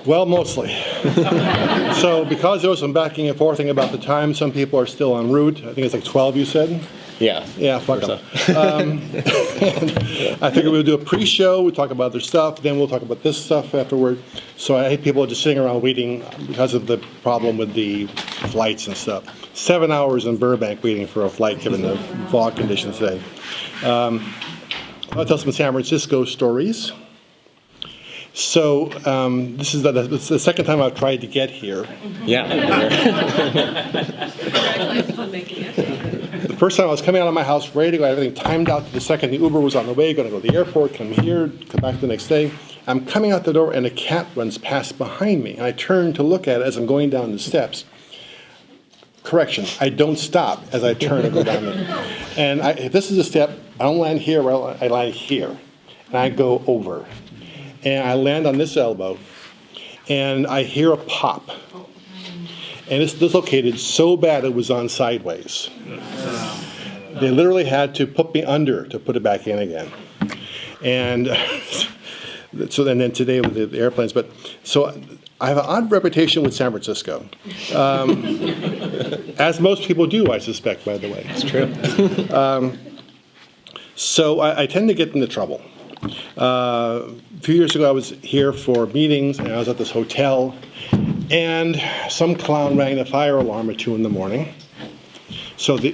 Well, mostly. So because there was some backing and forthing about the time, some people are still en route. I think it's like 12, you said? Yeah. Yeah, fuck them. I figured we'll do a pre-show, we'll talk about their stuff, then we'll talk about this stuff afterward. So I hate people just sitting around waiting because of the problem with the flights and stuff. 7 hours in Burbank waiting for a flight given the fog conditions today. I'll tell some San Francisco stories. So this is the second time I've tried to get here. Yeah. Congratulations on making it. The first time I was coming out of my house, ready to go, everything timed out to the second the Uber was on the way, going to go to the airport, come here, come back the next day. I'm coming out the door and a cat runs past behind me. And I turn to look at it as I'm going down the steps. Correction, I don't stop as I turn and go down there. And if this is a step, I don't land here, I land here. And I go over. And I land on this elbow, and I hear a pop. And it's dislocated so bad it was on sideways. They literally had to put me under to put it back in again. And so then today with the airplanes, but so I have an odd reputation with San Francisco. As most people do, I suspect, by the way. It's true. So I tend to get into trouble. A few years ago, I was here for meetings, and I was at this hotel, and some clown rang the fire alarm at 2 in the morning. So I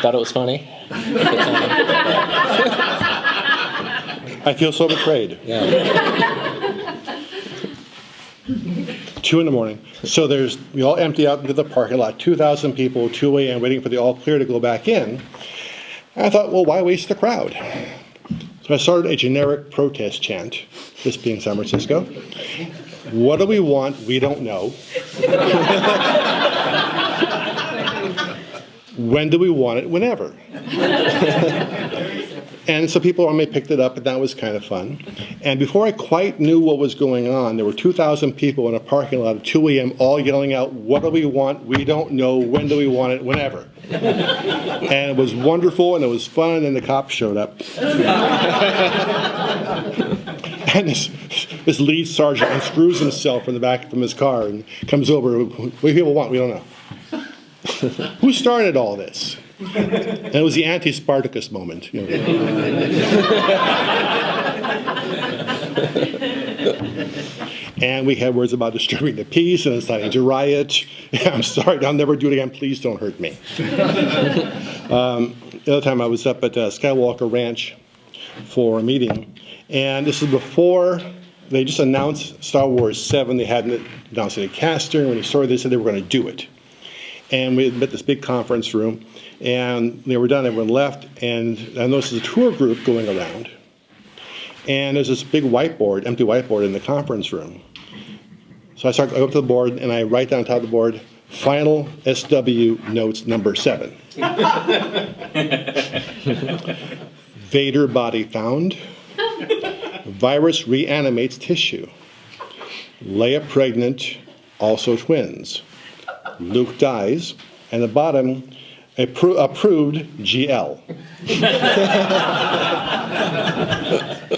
thought it was funny. I feel so betrayed. Yeah. 2 in the morning. So we all empty out into the parking lot, 2,000 people, 2 a.m., waiting for the all clear to go back in. And I thought, well, why waste the crowd? So I started a generic protest chant, this being San Francisco. What do we want? We don't know. When do we want it? Whenever. And so people on me picked it up, and that was kind of fun. And before I quite knew what was going on, there were 2,000 people in a parking lot at 2 a.m. all yelling out, what do we want? We don't know. When do we want it? Whenever. And it was wonderful, and it was fun, and then the cops showed up. And this lead sergeant unscrews himself from his car and comes over. What do people want? We don't know. Who started all this? And it was the anti-Spartacus moment. You know. And we had words about disturbing the peace and inciting to riot. I'm sorry, I'll never do it again. Please don't hurt me. The other time I was up at Skywalker Ranch for a meeting, and this is before they just announced Star Wars 7. They hadn't announced any caster. When they started, they said they were going to do it. And we met this big conference room, and they were done, everyone left, and I noticed there's a tour group going around. And there's this big whiteboard, empty whiteboard in the conference room. So I go up to the board, and I write down on top of the board, final SW notes number 7. Vader body found. Virus reanimates tissue. Leia pregnant, also twins. Luke dies, and the bottom, approved GL.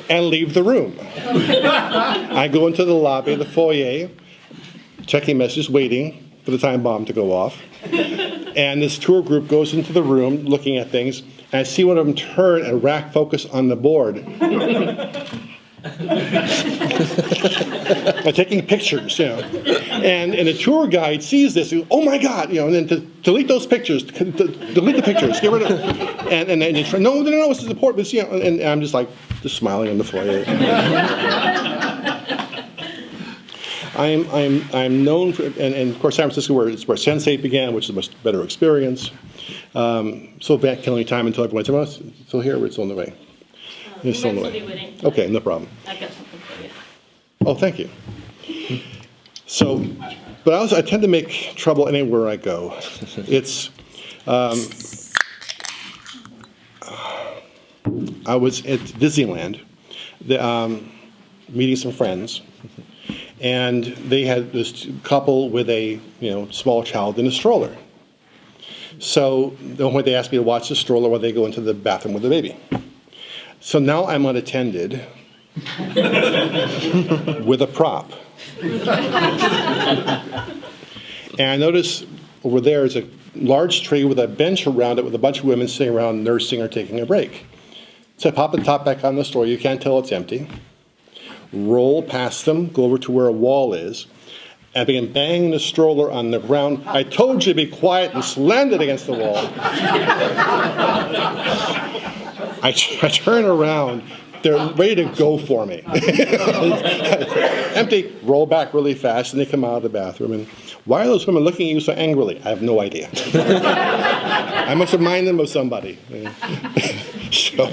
And leave the room. I go into the lobby, the foyer, checking messages, waiting for the time bomb to go off. And this tour group goes into the room, looking at things, and I see one of them turn and rack focus on the board. Taking pictures, you know, and the tour guide sees this, and, oh my God, you know, and then to delete those pictures, delete the pictures, get rid of, and then they try, no, this is important, you know, and I'm just smiling in the foyer. I'm known for, and of course San Francisco, where Sense8 began, which is a much better experience. So back killing time until everyone's still here, or it's on the way. It's still on the way. Okay, no problem. I've got something for you. Oh, thank you. So, but I tend to make trouble anywhere I go. It's, I was at Disneyland, meeting some friends, and they had this couple with a small child in a stroller. So the one point they asked me to watch the stroller while they go into the bathroom with the baby. So now I'm unattended with a prop. And I notice over there is a large tree with a bench around it with a bunch of women sitting around nursing or taking a break. So I pop the top back on the store. You can't tell it's empty. Roll past them, go over to where a wall is, and begin banging the stroller on the ground. I told you to be quiet, and slammed it against the wall. I turn around. They're ready to go for me. Empty, roll back really fast, and they come out of the bathroom. And why are those women looking at you so angrily? I have no idea. I must remind them of somebody. So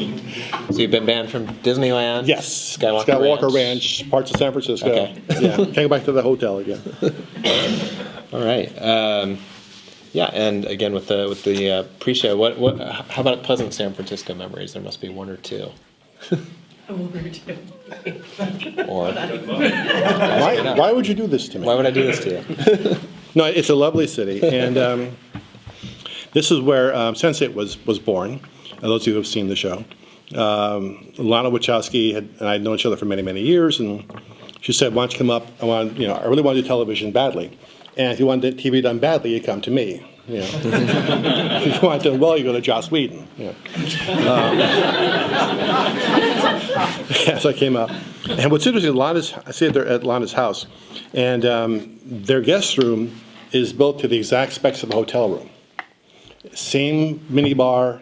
you've been banned from Disneyland? Yes. Skywalker Ranch, parts of San Francisco. Okay. Yeah, can't go back to the hotel again. All right. Yeah, and again with the pre-show, how about pleasant San Francisco memories? There must be one or two. Or why would you do this to me? Why would I do this to you? No, it's a lovely city, and this is where Sense8 was born. Those of you who have seen the show, Lana Wachowski and I had known each other for many, many years, and she said, "Why don't you come up? I really want to do television badly, and if you want TV done badly, you come to me. You know, if you want it done well, you go to Joss Whedon." You know. So I came up, and what's interesting, I stayed there at Lana's house, and their guest room is built to the exact specs of a hotel room. Same mini bar,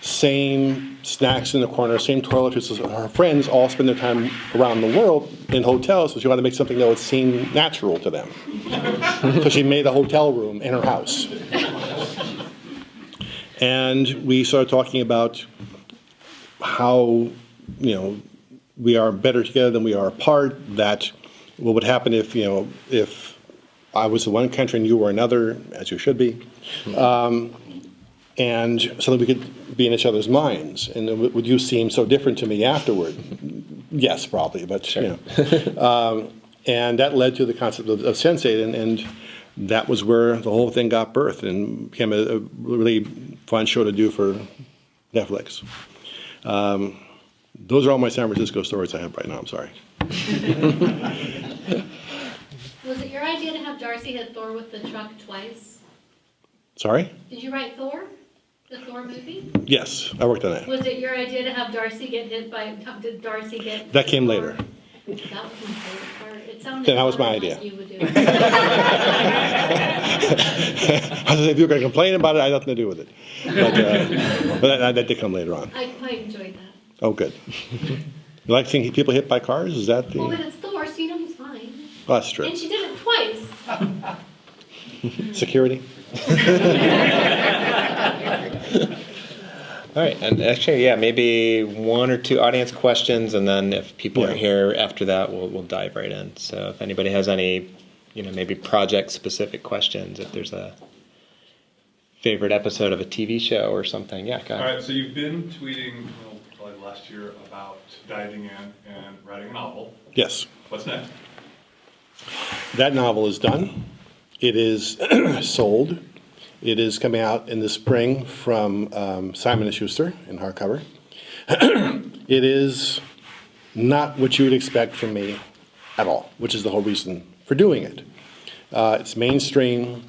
same snacks in the corner, same toiletries. Her friends all spend their time around the world in hotels, so she wanted to make something that would seem natural to them. So she made a hotel room in her house. And we started talking about how, we are better together than we are apart, that what would happen if I was one country and you were another, as you should be. And so that we could be in each other's minds. And would you seem so different to me afterward? Yes, probably, but sure. And that led to the concept of Sense8, and that was where the whole thing got birthed and became a really fun show to do for Netflix. Those are all my San Francisco stories I have right now. I'm sorry. Was it your idea to have Darcy hit Thor with the truck twice? Sorry? Did you write Thor? The Thor movie? Yes, I worked on that. Was it your idea to have Darcy get hit by? Did Darcy get? That came later. That was my favorite part. It sounded. Then that was my like idea. You would do. I said, if you're going to complain about it, I had nothing to do with it. But that did come later on. I quite enjoyed that. Oh, good. You like seeing people hit by cars? Is that the... Well, but it's Thor, so he's fine. Oh, that's true. And she did it twice. Security? All right, and actually, yeah, maybe one or two audience questions, and then if people are here after that, we'll dive right in. So if anybody has any, maybe project-specific questions, if there's a favorite episode of a TV show or something, yeah, go ahead. All right, so you've been tweeting probably last year about diving in and writing a novel. Yes. What's next? That novel is done. It is sold. It is coming out in the spring from Simon & Schuster in hardcover. It is not what you would expect from me at all, which is the whole reason for doing it. It's mainstream.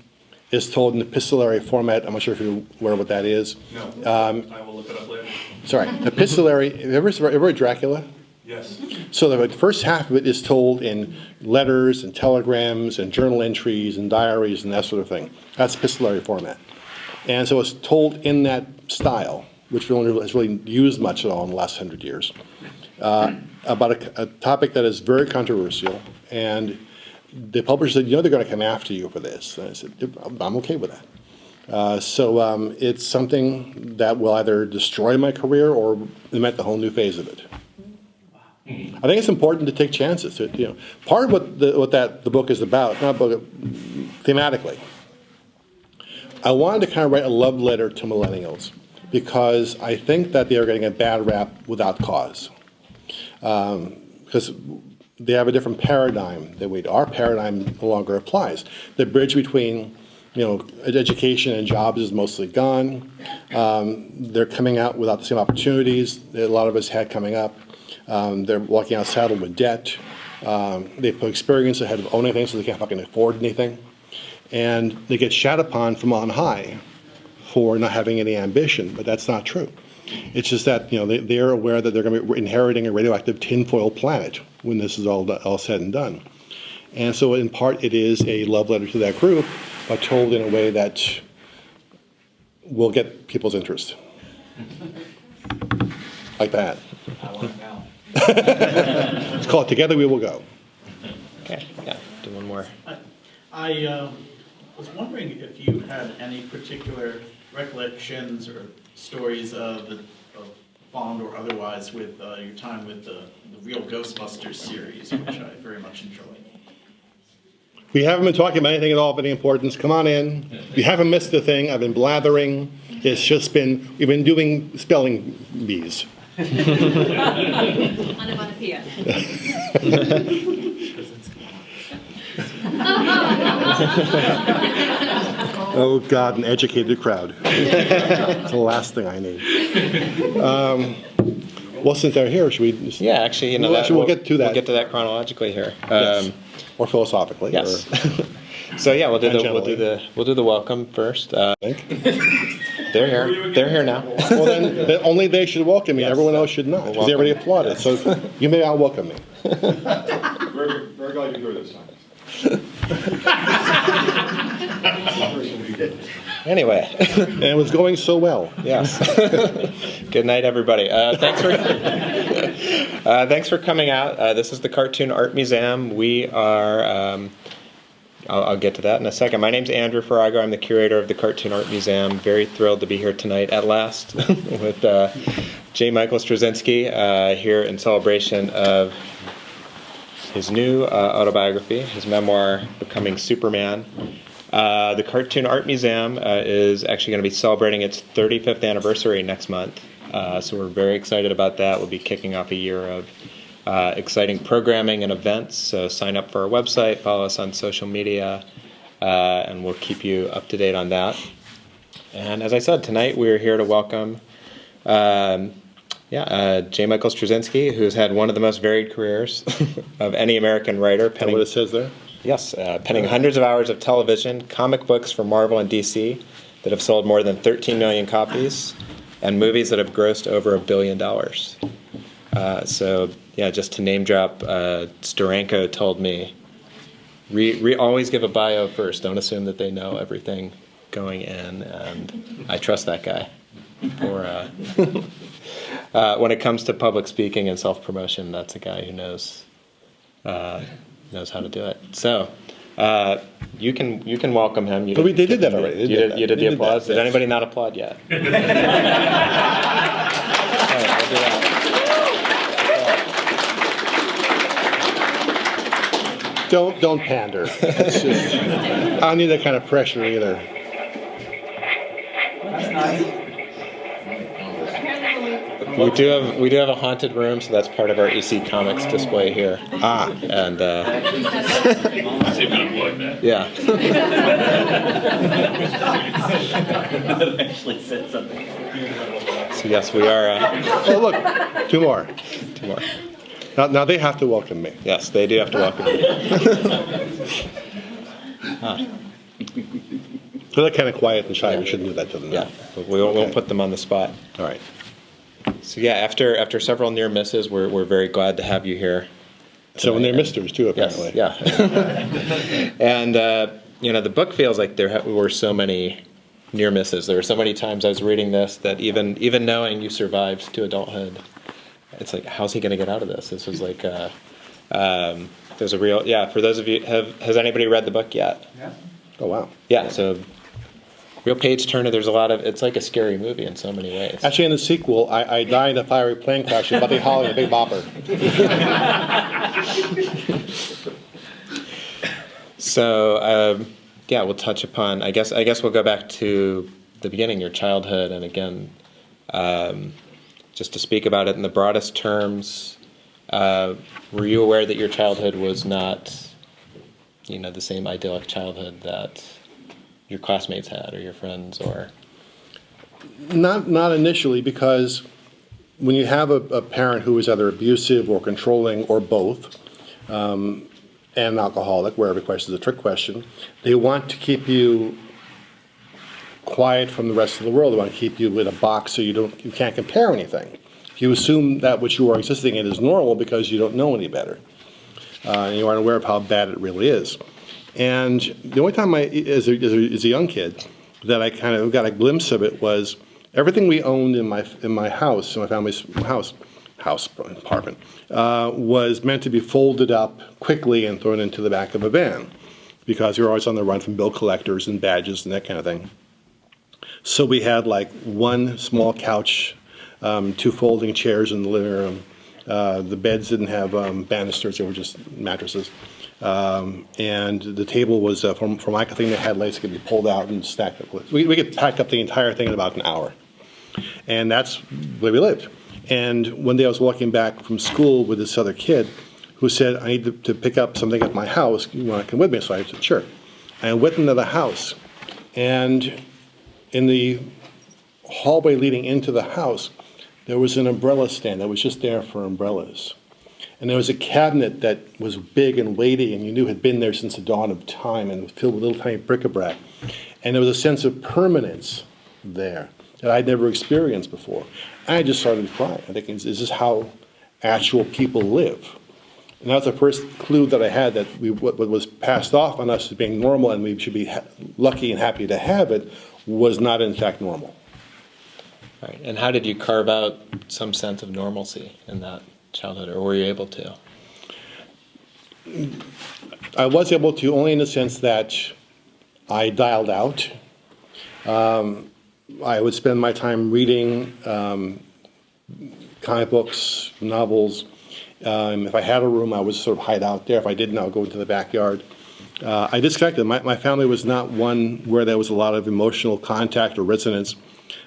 It's told in epistolary format. I'm not sure if you're aware of what that is. No, I will look it up later. Sorry, epistolary. Have you ever read Dracula? Yes. So the first half of it is told in letters and telegrams and journal entries and diaries and that sort of thing. That's epistolary format. And so it's told in that style, which no one has really used much at all in the last 100 years, about a topic that is very controversial. And the publisher said, they're going to come after you for this. And I said, I'm okay with that. So it's something that will either destroy my career or invent the whole new phase of it. I think it's important to take chances. Part of what the book is about, not book, thematically. I wanted to kind of write a love letter to millennials because I think that they are getting a bad rap without cause. Because they have a different paradigm than we do. Our paradigm no longer applies. The bridge between education and jobs is mostly gone. They're coming out without the same opportunities that a lot of us had coming up. They're walking out saddled with debt. They put experience ahead of owning things, so they can't fucking afford anything. And they get shat upon from on high for not having any ambition, but that's not true. It's just that they're aware that they're going to be inheriting a radioactive tinfoil planet when this is all said and done. And so in part it is a love letter to that group, but told in a way that will get people's interest. Like that. I want it now. Let's call it Together We Will Go. Okay, yeah, do one more. I was wondering if you had any particular recollections or stories of fond or otherwise with your time with the Real Ghostbusters series, which I very much enjoyed. We haven't been talking about anything at all of any importance. Come on in. You haven't missed a thing. I've been blathering. It's just we've been doing spelling bees. Onomatopoeia. Oh, God, an educated crowd. It's the last thing I need. Well, since they're here, should we? Yeah, actually, We'll get to that. We'll get to that chronologically here. Yes. Or philosophically. Yes. Or, So yeah, we'll do Tangentially. the welcome first. I think. They're here. They're here now. Well, then only they should welcome me. Yes. Everyone else should not, because they already applauded. So you may all welcome me. We're very glad you're here this time. Anyway, And it was going so well. yes. Good night, everybody. Thanks for coming out. This is the Cartoon Art Museum. We are. I'll get to that in a second. My name's Andrew Farago. I'm the curator of the Cartoon Art Museum. Very thrilled to be here tonight at last with J. Michael Straczynski here in celebration of his new autobiography, his memoir, Becoming Superman. The Cartoon Art Museum is actually going to be celebrating its 35th anniversary next month. So we're very excited about that. We'll be kicking off a year of exciting programming and events. So sign up for our website, follow us on social media, and we'll keep you up to date on that. And as I said, tonight we're here to welcome J. Michael Straczynski, who's had one of the most varied careers of any American writer. And what it says there? Yes, penning hundreds of hours of television, comic books for Marvel and DC that have sold more than 13 million copies, and movies that have grossed over $1 billion. Just to name drop, Steranko told me, always give a bio first. Don't assume that they know everything going in, and I trust that guy. For when it comes to public speaking and self-promotion, that's a guy who knows how to do it. So you can welcome him. But they did that already. You did the applause. Did yes. anybody not applaud yet? All right, we'll do that. Don't pander. It's just, I don't need that kind of pressure either. That's nice. We do have a haunted room, so that's part of our EC Comics display here. And yeah. Actually said something. So yes, we are. Oh, look, two more. Two more. Now they have to welcome me. Yes, they do have to welcome you. They're kind of quiet and shy. We shouldn't do that to them. Yeah, we won't put them on the spot. All right. So yeah, after several near misses, we're very glad to have you here. So when they're misters too, Yes, apparently. yeah. And the book feels like there were so many near misses. There were so many times I was reading this that even knowing you survived to adulthood, it's like, how's he going to get out of this? This was like, there's a real, for those of you, has anybody read the book yet? Yeah. Oh, wow. Yeah, so real page turner. There's a lot of, it's like a scary movie in so many ways. Actually, in the sequel, I die in a fiery plane crash with Buddy Holly and a Big Bopper. So, we'll touch upon, I guess we'll go back to the beginning, your childhood, and again, just to speak about it in the broadest terms, were you aware that your childhood was not, the same idyllic childhood that your classmates had or your friends or? Not initially, because when you have a parent who is either abusive or controlling or both, and an alcoholic, where every question is a trick question, they want to keep you quiet from the rest of the world. They want to keep you in a box so you can't compare anything. You assume that what you are existing in is normal because you don't know any better. And you aren't aware of how bad it really is. And the only time as a young kid, that I kind of got a glimpse of it was everything we owned in my house, in my family's house apartment, was meant to be folded up quickly and thrown into the back of a van, because we were always on the run from bill collectors and badges and that kind of thing. So we had like one small couch, 2 folding chairs in the living room. The beds didn't have banisters; they were just mattresses. And the table was for my thing that had legs that could be pulled out and stacked up. We could pack up the entire thing in about an hour, and that's where we lived. And one day I was walking back from school with this other kid who said, "I need to pick up something at my house. You want to come with me?" So I said, "Sure." And I went into the house, and in the hallway leading into the house, there was an umbrella stand that was just there for umbrellas. And there was a cabinet that was big and weighty, and you knew had been there since the dawn of time, and was filled with little tiny bric-a-brac. And there was a sense of permanence there that I'd never experienced before. And I just started crying. I think, is this how actual people live? And that was the first clue that I had that what was passed off on us as being normal, and we should be lucky and happy to have it, was not in fact normal. Right. And how did you carve out some sense of normalcy in that childhood, or were you able to? I was able to, only in the sense that I dialed out. I would spend my time reading comic books, novels. If I had a room, I would sort of hide out there. If I didn't, I would go into the backyard. I disconnected. My family was not one where there was a lot of emotional contact or resonance.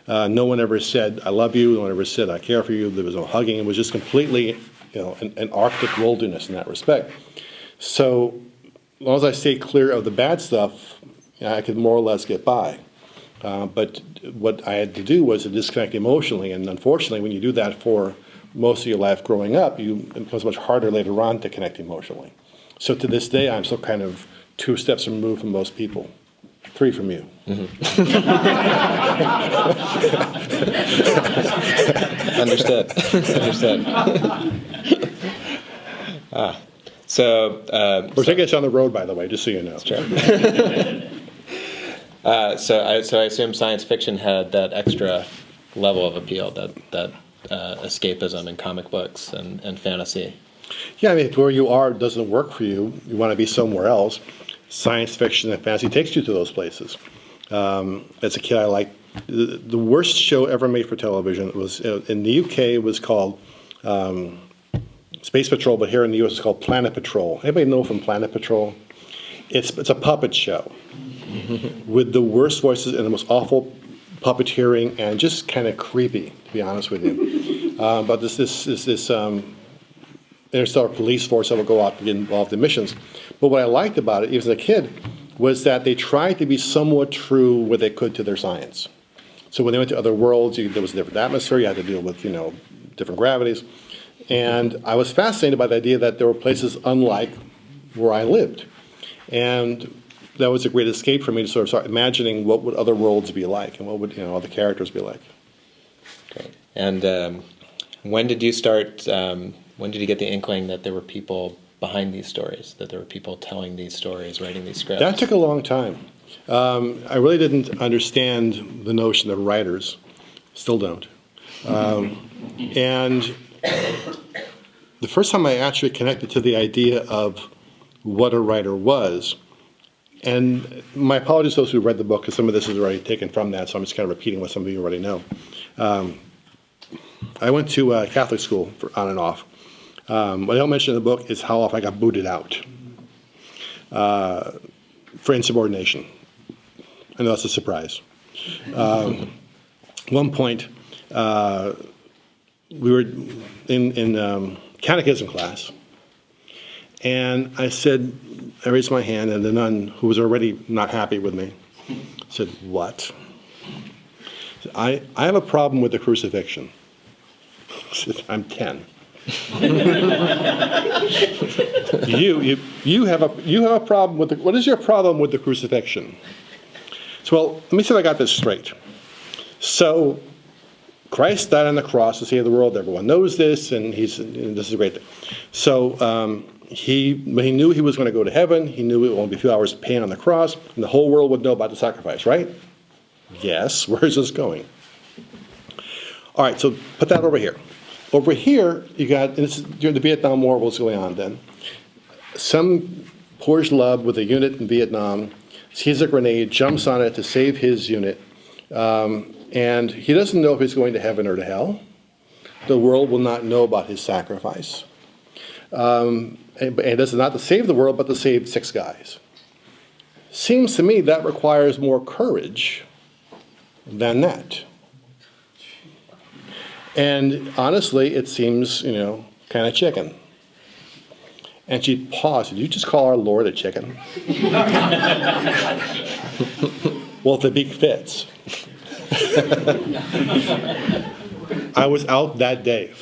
No one ever said, "I love you." No one ever said, "I care for you." There was no hugging. It was just completely, an Arctic wilderness in that respect. So, as long as I stayed clear of the bad stuff, I could more or less get by. But what I had to do was to disconnect emotionally, and unfortunately, when you do that for most of your life growing up, it becomes much harder later on to connect emotionally. So to this day, I'm still kind of 2 steps removed from most people. 3 from you. Understood. Understood. So We're taking us on the road, by the way, just so you know. Sure. So I assume science fiction had that extra level of appeal, that escapism in comic books and fantasy. Yeah, I mean, if where you are doesn't work for you, you want to be somewhere else. Science fiction and fantasy takes you to those places. As a kid, I liked the worst show ever made for television. It was in the UK. It was called Space Patrol, but here in the US, it's called Planet Patrol. Anybody know from Planet Patrol? It's a puppet show with the worst voices and the most awful puppeteering, and just kind of creepy, to be honest with you. But this interstellar police force that will go out and get involved in missions. But what I liked about it, even as a kid, was that they tried to be somewhat true where they could to their science. So when they went to other worlds, there was a different atmosphere. You had to deal with, different gravities. And I was fascinated by the idea that there were places unlike where I lived. And that was a great escape for me to sort of start imagining what would other worlds be like, and what would other characters be like. Great. And when did you start? When did you get the inkling that there were people behind these stories, that there were people telling these stories, writing these scripts? That took a long time. I really didn't understand the notion of writers. Still don't. And the first time I actually connected to the idea of what a writer was, and my apologies to those who read the book, because some of this is already taken from that, so I'm just kind of repeating what some of you already know. I went to Catholic school on and off. What I don't mention in the book is how often I got booted out for insubordination. I know that's a surprise. One point, we were in catechism class, and I raised my hand, and the nun, who was already not happy with me, I said, what? I have a problem with the crucifixion. I said, I'm 10. you have a problem with what is your problem with the crucifixion? So, well, let me see if I got this straight. So, Christ died on the cross to save the world. Everyone knows this, and this is a great thing. So, when he knew he was going to go to heaven, he knew it would only be a few hours of pain on the cross, and the whole world would know about the sacrifice, right? Yes. Where is this going? All right, so put that over here. Over here, you got, and this is during the Vietnam War, what's going on then. Some poor schlub with a unit in Vietnam sees a grenade, jumps on it to save his unit, and he doesn't know if he's going to heaven or to hell. The world will not know about his sacrifice. And this is not to save the world, but to save 6 guys. Seems to me that requires more courage than that. And honestly, it seems, kind of chicken. And she paused. Did you just call our Lord a chicken? Well, if the beak fits. I was out that day.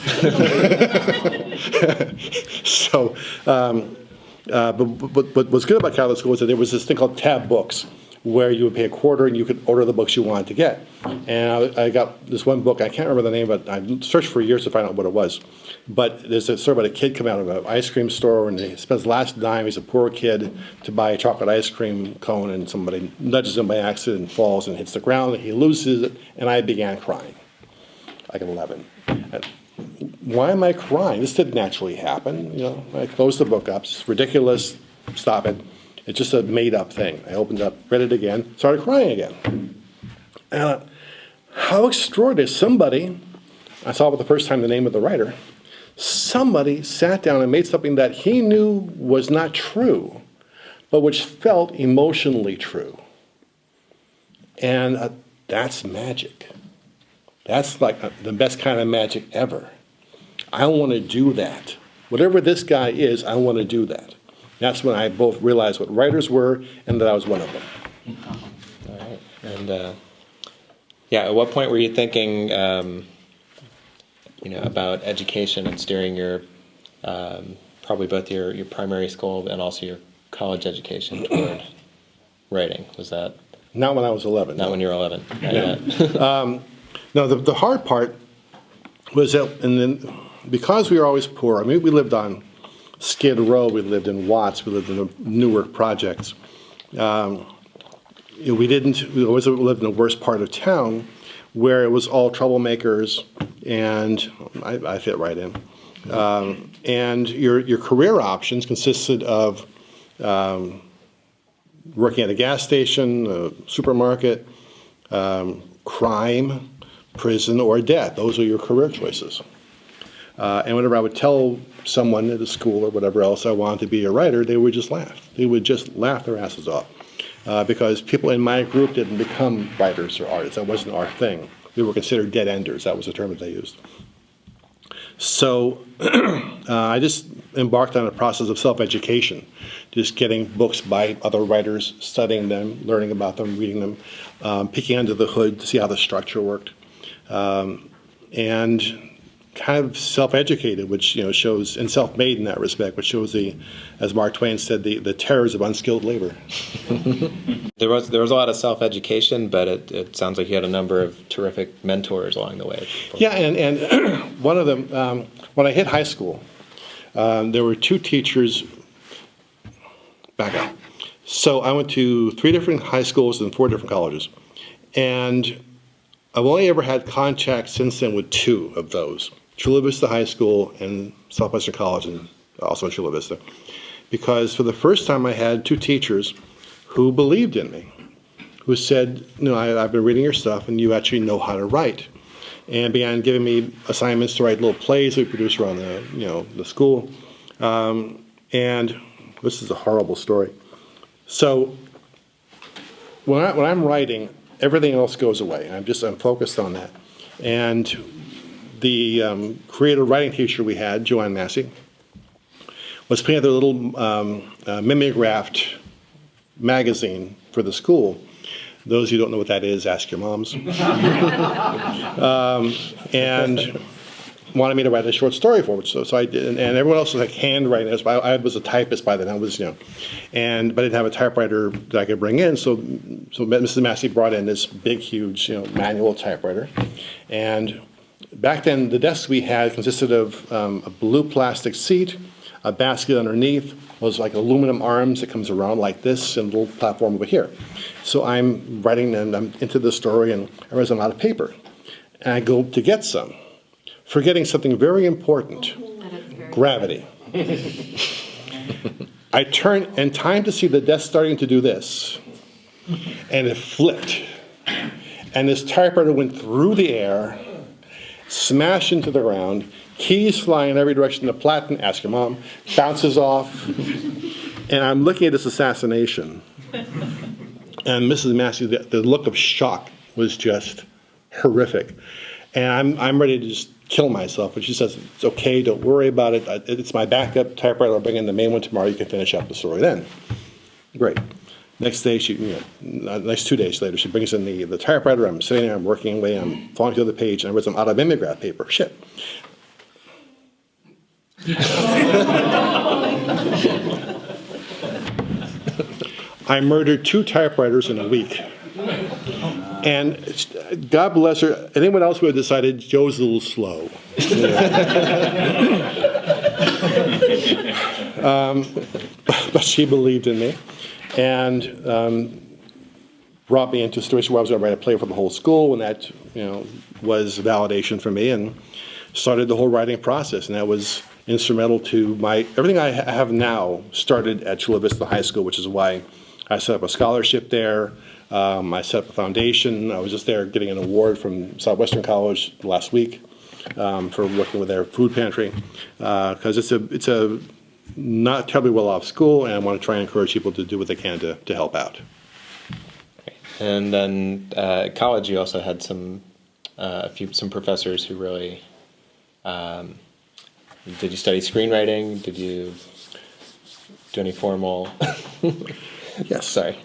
So, but what's good about Catholic school is that there was this thing called tab books, where you would pay a quarter and you could order the books you wanted to get. And I got this one book, I can't remember the name, but I searched for years to find out what it was. But there's a story about a kid coming out of an ice cream store, and he spends the last dime, he's a poor kid, to buy a chocolate ice cream cone, and somebody nudges him by accident and falls and hits the ground, and he loses it, and I began crying, like at 11. Why am I crying? This didn't naturally happen. I closed the book up, it's ridiculous, stop it. It's just a made-up thing. I opened up, read it again, started crying again. And I thought, how extraordinary. Somebody, I saw for the first time the name of the writer, somebody sat down and made something that he knew was not true, but which felt emotionally true. And that's magic. That's like the best kind of magic ever. I want to do that. Whatever this guy is, I want to do that. That's when I both realized what writers were and that I was one of them. All right. And at what point were you thinking, about education and steering your, probably both your primary school and also your college education toward writing? Was that? Not when I was 11. Not when you were 11. No. No, the hard part was that, and then because we were always poor, we lived on Skid Row, we lived in Watts, we lived in the Newark projects. We always lived in the worst part of town where it was all troublemakers, and I fit right in. And your career options consisted of working at a gas station, a supermarket, crime, prison, or death. Those are your career choices. And whenever I would tell someone at a school or whatever else I wanted to be a writer, they would just laugh. They would just laugh their asses off. Because people in my group didn't become writers or artists. That wasn't our thing. We were considered dead enders. That was the term that they used. So I just embarked on a process of self-education, just getting books by other writers, studying them, learning about them, reading them, peeking under the hood to see how the structure worked. And kind of self-educated, which shows, and self-made in that respect, which shows as Mark Twain said, the terrors of unskilled labor. There was a lot of self-education, but it sounds like you had a number of terrific mentors along the way. Yeah, and one of them, when I hit high school, there were 2 teachers. Back up. So I went to 3 different high schools and 4 different colleges, and I've only ever had contact since then with 2 of those. Chula Vista High School and Southwestern College, and also in Chula Vista. Because for the first time I had 2 teachers who believed in me, who said, I've been reading your stuff and you actually know how to write. And began giving me assignments to write little plays that we produced around the school. And this is a horrible story. So when I'm writing, everything else goes away. I'm focused on that. And the creative writing teacher we had, Joanne Massey, was putting together a little mimeographed magazine for the school Those who don't know what that is, ask your moms. And wanted me to write a short story for it, so I did. And everyone else was like handwriting this. I was a typist by then. I was, but I didn't have a typewriter that I could bring in. So Mrs. Massey brought in this big, huge, manual typewriter. And back then, the desks we had consisted of a blue plastic seat, a basket underneath, those like aluminum arms that comes around like this, and a little platform over here. So I'm writing, and I'm into the story, and I realize I'm out of paper. And I go to get some, forgetting something very important, gravity. I turn in time to see the desk starting to do this, and it flipped. And this typewriter went through the air, smashed into the ground, keys flying in every direction, the platen, ask your mom, bounces off, and I'm looking at this assassination. And Mrs. Massey, the look of shock was just horrific. And I'm ready to just kill myself. And she says, it's okay, don't worry about it. It's my backup typewriter. I'll bring in the main one tomorrow. You can finish up the story then. Great. Next day, next 2 days later, she brings in the typewriter. I'm sitting there, I'm working away, I'm falling through the page, and I read some out of mimeograph paper. Shit. I murdered 2 typewriters in a week. And God bless her, anyone else would have decided Joe's a little slow. But she believed in me and brought me into a situation where I was going to write a play for the whole school, and that was validation for me, and started the whole writing process. And that was instrumental to everything I have now started at Chula Vista High School, which is why I set up a scholarship there. I set up a foundation. I was just there getting an award from Southwestern College last week for working with their food pantry, because it's a not terribly well-off school, and I want to try and encourage people to do what they can to help out. And then at college, you also had some professors who really. Did you study screenwriting? Did you do any formal? Yes. Sorry.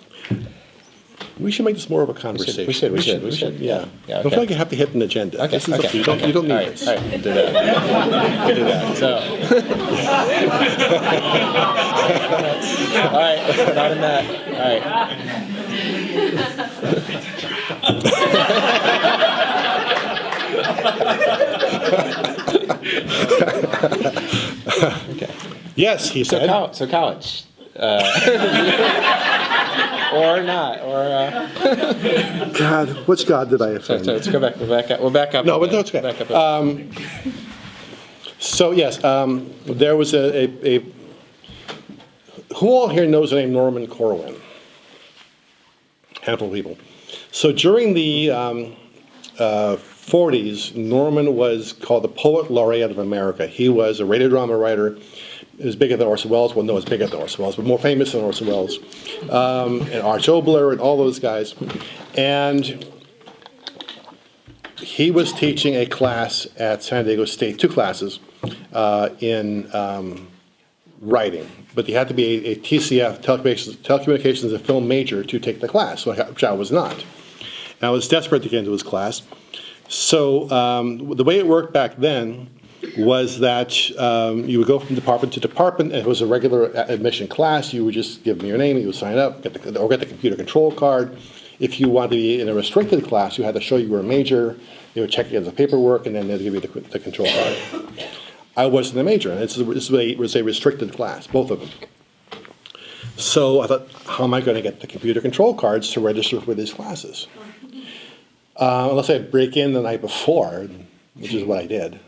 We should make this more of a conversation. We should. Yeah. Yeah, I don't feel like I have to hit an agenda. Okay. This is up to you. You don't need this. All right. We'll do that. We'll do that. So. All right. Not in that. All right. Okay. Yes, he said. So college. Or not, God, which God did I offend? So let's go back. We'll back up. No, but that's okay. Back up. So yes, there was a who all here knows the name Norman Corwin? Handful of people. So during the 40s, Norman was called the Poet Laureate of America. He was a radio drama writer. As big as Orson Welles, well, no, as big as Orson Welles, but more famous than Orson Welles, and Arch Obler and all those guys. And he was teaching a class at San Diego State, 2 classes in writing, but you had to be a TCF, telecommunications and film major, to take the class, which I was not. And I was desperate to get into his class. So the way it worked back then was that you would go from department to department, and it was a regular admission class. You would just give them your name, you would sign up, get the computer control card. If you wanted to be in a restricted class, you had to show you were a major. They would check you as the paperwork, and then they'd give you the control card. I wasn't a major, and this was a restricted class, both of them. So I thought, how am I going to get the computer control cards to register for these classes? Unless I break in the night before, which is what I did.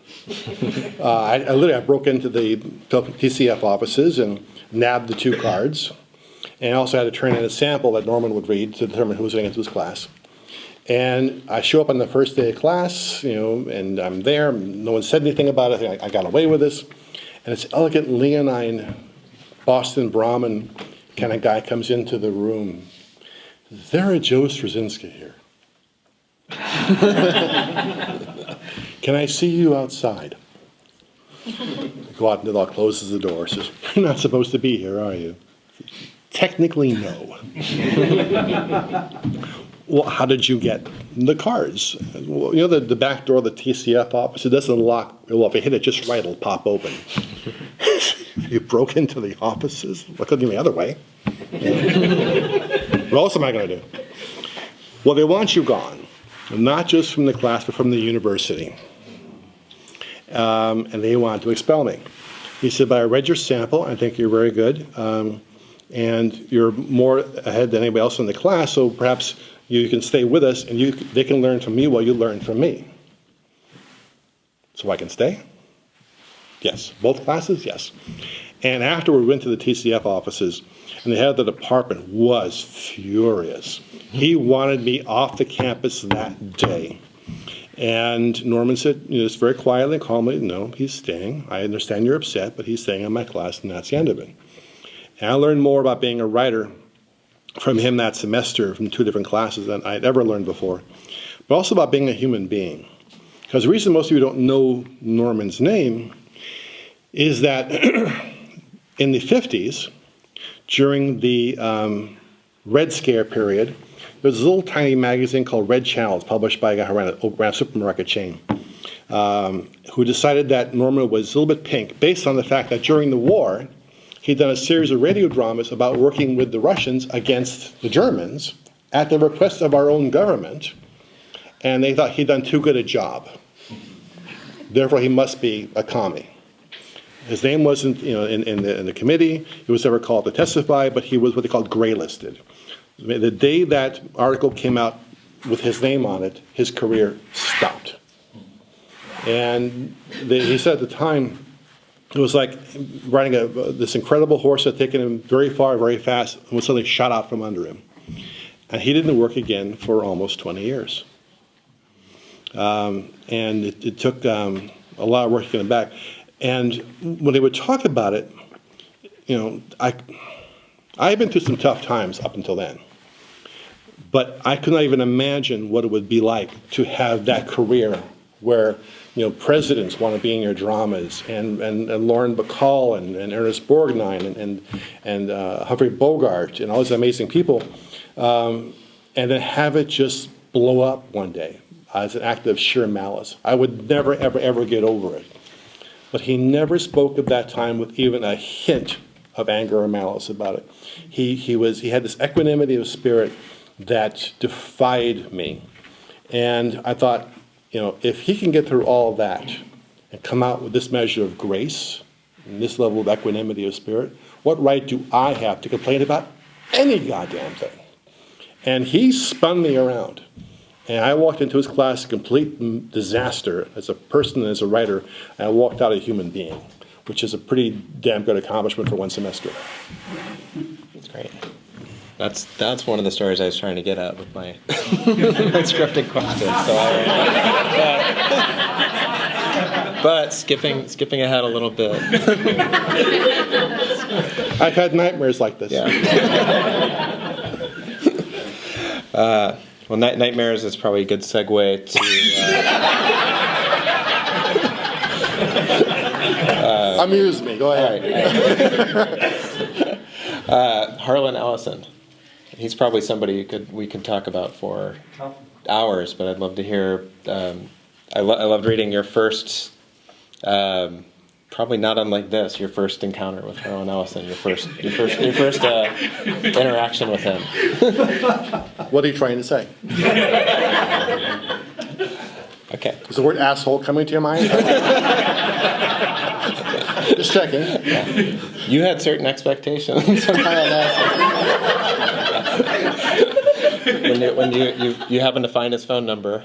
I broke into the TCF offices and nabbed the 2 cards, and I also had to turn in a sample that Norman would read to determine who was getting into his class. And I show up on the first day of class, and I'm there. No one said anything about it. I got away with this. And this elegant, leonine, Boston Brahmin kind of guy comes into the room. Is there a Joe Straczynski here? Can I see you outside? I go out into the door, closes the door, says, you're not supposed to be here, are you? Technically, no. well, how did you get the cards? Well, you know the back door of the TCF office, it doesn't lock. Well, if you hit it just right, it'll pop open. You broke into the offices? Well, couldn't be the other way. What else am I going to do? Well, they want you gone, not just from the class, but from the university. And they want to expel me. He said, but I read your sample. I think you're very good. And you're more ahead than anybody else in the class, so perhaps you can stay with us and they can learn from me while you learn from me. So I can stay? Yes. Both classes? Yes. And afterward, we went to the TCF offices, and the head of the department was furious. He wanted me off the campus that day. And Norman said, just very quietly and calmly, no, he's staying. I understand you're upset, but he's staying in my class, and that's the end of it. And I learned more about being a writer from him that semester from 2 different classes than I'd ever learned before, but also about being a human being. Because the reason most of you don't know Norman's name is that in the 50s, during the Red Scare period, there was a little tiny magazine called Red Channels, published by a guy who ran a supermarket chain, who decided that Norman was a little bit pink, based on the fact that during the war, he'd done a series of radio dramas about working with the Russians against the Germans at the request of our own government, and they thought he'd done too good a job. Therefore, he must be a commie. His name wasn't, in the committee. He was never called to testify, but he was what they called gray-listed. The day that article came out with his name on it, his career stopped. And he said at the time, it was like riding this incredible horse that had taken him very far, very fast, and was suddenly shot out from under him. And he didn't work again for almost 20 years. And it took a lot of work to get him back. And when they would talk about it, I had been through some tough times up until then. But I could not even imagine what it would be like to have that career where presidents want to be in your dramas, and Lauren Bacall and Ernest Borgnine and Humphrey Bogart and all these amazing people, and then have it just blow up one day as an act of sheer malice. I would never, ever, ever get over it. But he never spoke of that time with even a hint of anger or malice about it. He had this equanimity of spirit that defied me, and I thought, if he can get through all of that and come out with this measure of grace and this level of equanimity of spirit, what right do I have to complain about any goddamn thing? And he spun me around. And I walked into his class a complete disaster as a person and as a writer, and I walked out a human being, which is a pretty damn good accomplishment for one semester. That's great. That's one of the stories I was trying to get at with my my scripted questions. So but skipping ahead a little bit. I've had nightmares like this. Yeah. Well, nightmares is probably a good segue to. Amuse me. Go ahead. Harlan Ellison. He's probably somebody we can talk about for hours, but I'd love to hear. I loved reading your first, probably not unlike this, your first encounter with Harlan Ellison, your first interaction with him. What are you trying to say? Okay. Is the word asshole coming to your mind? Just checking. Yeah. You had certain expectations of Harlan Ellison. when you happen to find his phone number,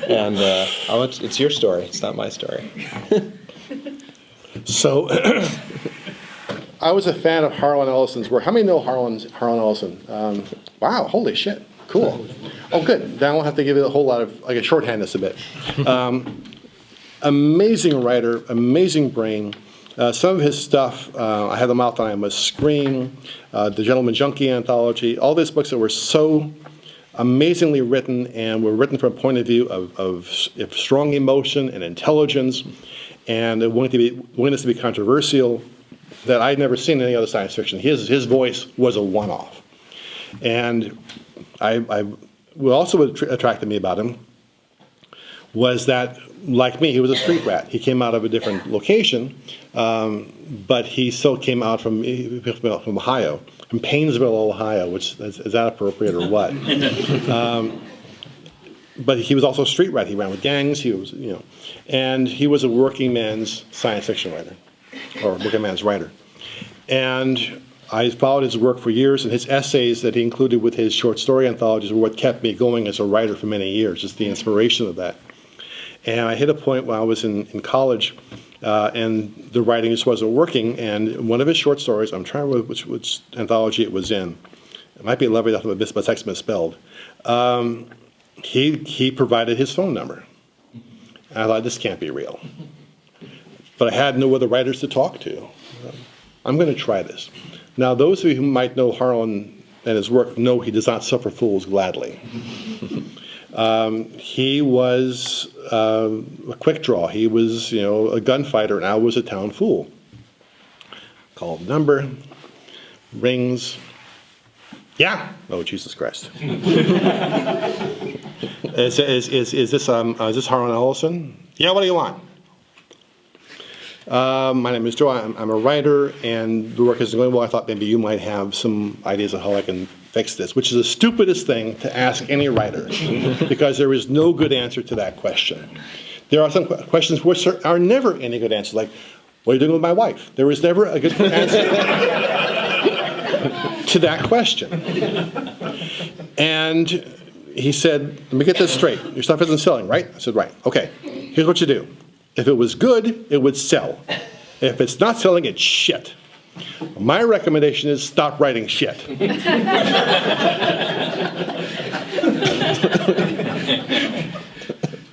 and it's your story. It's not my story. So, I was a fan of Harlan Ellison's work. How many know Harlan Ellison? Wow, holy shit, cool. Oh, good. Then I won't have to give you a whole lot of, I can shorthand this a bit. Amazing writer, amazing brain. Some of his stuff, I Had the Mouth on I Must Scream, The Gentleman Junkie Anthology, all these books that were so amazingly written and were written from a point of view of strong emotion and intelligence and a willingness to be controversial that I'd never seen in any other science fiction. His voice was a one-off. And what also attracted me about him was that, like me, he was a street rat. He came out of a different location, but he still came out from Ohio, from Painesville, Ohio, which is that appropriate or what? But he was also a street rat. He ran with gangs. He was, and he was a working man's science fiction writer, or working man's writer. And I followed his work for years, and his essays that he included with his short story anthologies were what kept me going as a writer for many years, just the inspiration of that. And I hit a point when I was in college, and the writing just wasn't working, and one of his short stories, I'm trying to remember which anthology it was in. It might be Lovely Death of a Text Misspelled. He provided his phone number. And I thought, this can't be real. But I had no other writers to talk to. I'm going to try this. Now, those of you who might know Harlan and his work know he does not suffer fools gladly. He was a quick draw. He was, a gunfighter, and I was a town fool. Called the number, rings. Yeah. Oh, Jesus Christ. Is this Harlan Ellison? Yeah. What do you want? My name is Joe. I'm a writer, and the work isn't going well. I thought maybe you might have some ideas of how I can fix this, which is the stupidest thing to ask any writer, because there is no good answer to that question. There are some questions which are never any good answers, like, what are you doing with my wife? There is never a good answer to that question. And he said, let me get this straight. Your stuff isn't selling, right? I said, right. Okay, here's what you do. If it was good, it would sell. If it's not selling, it's shit. My recommendation is stop writing shit.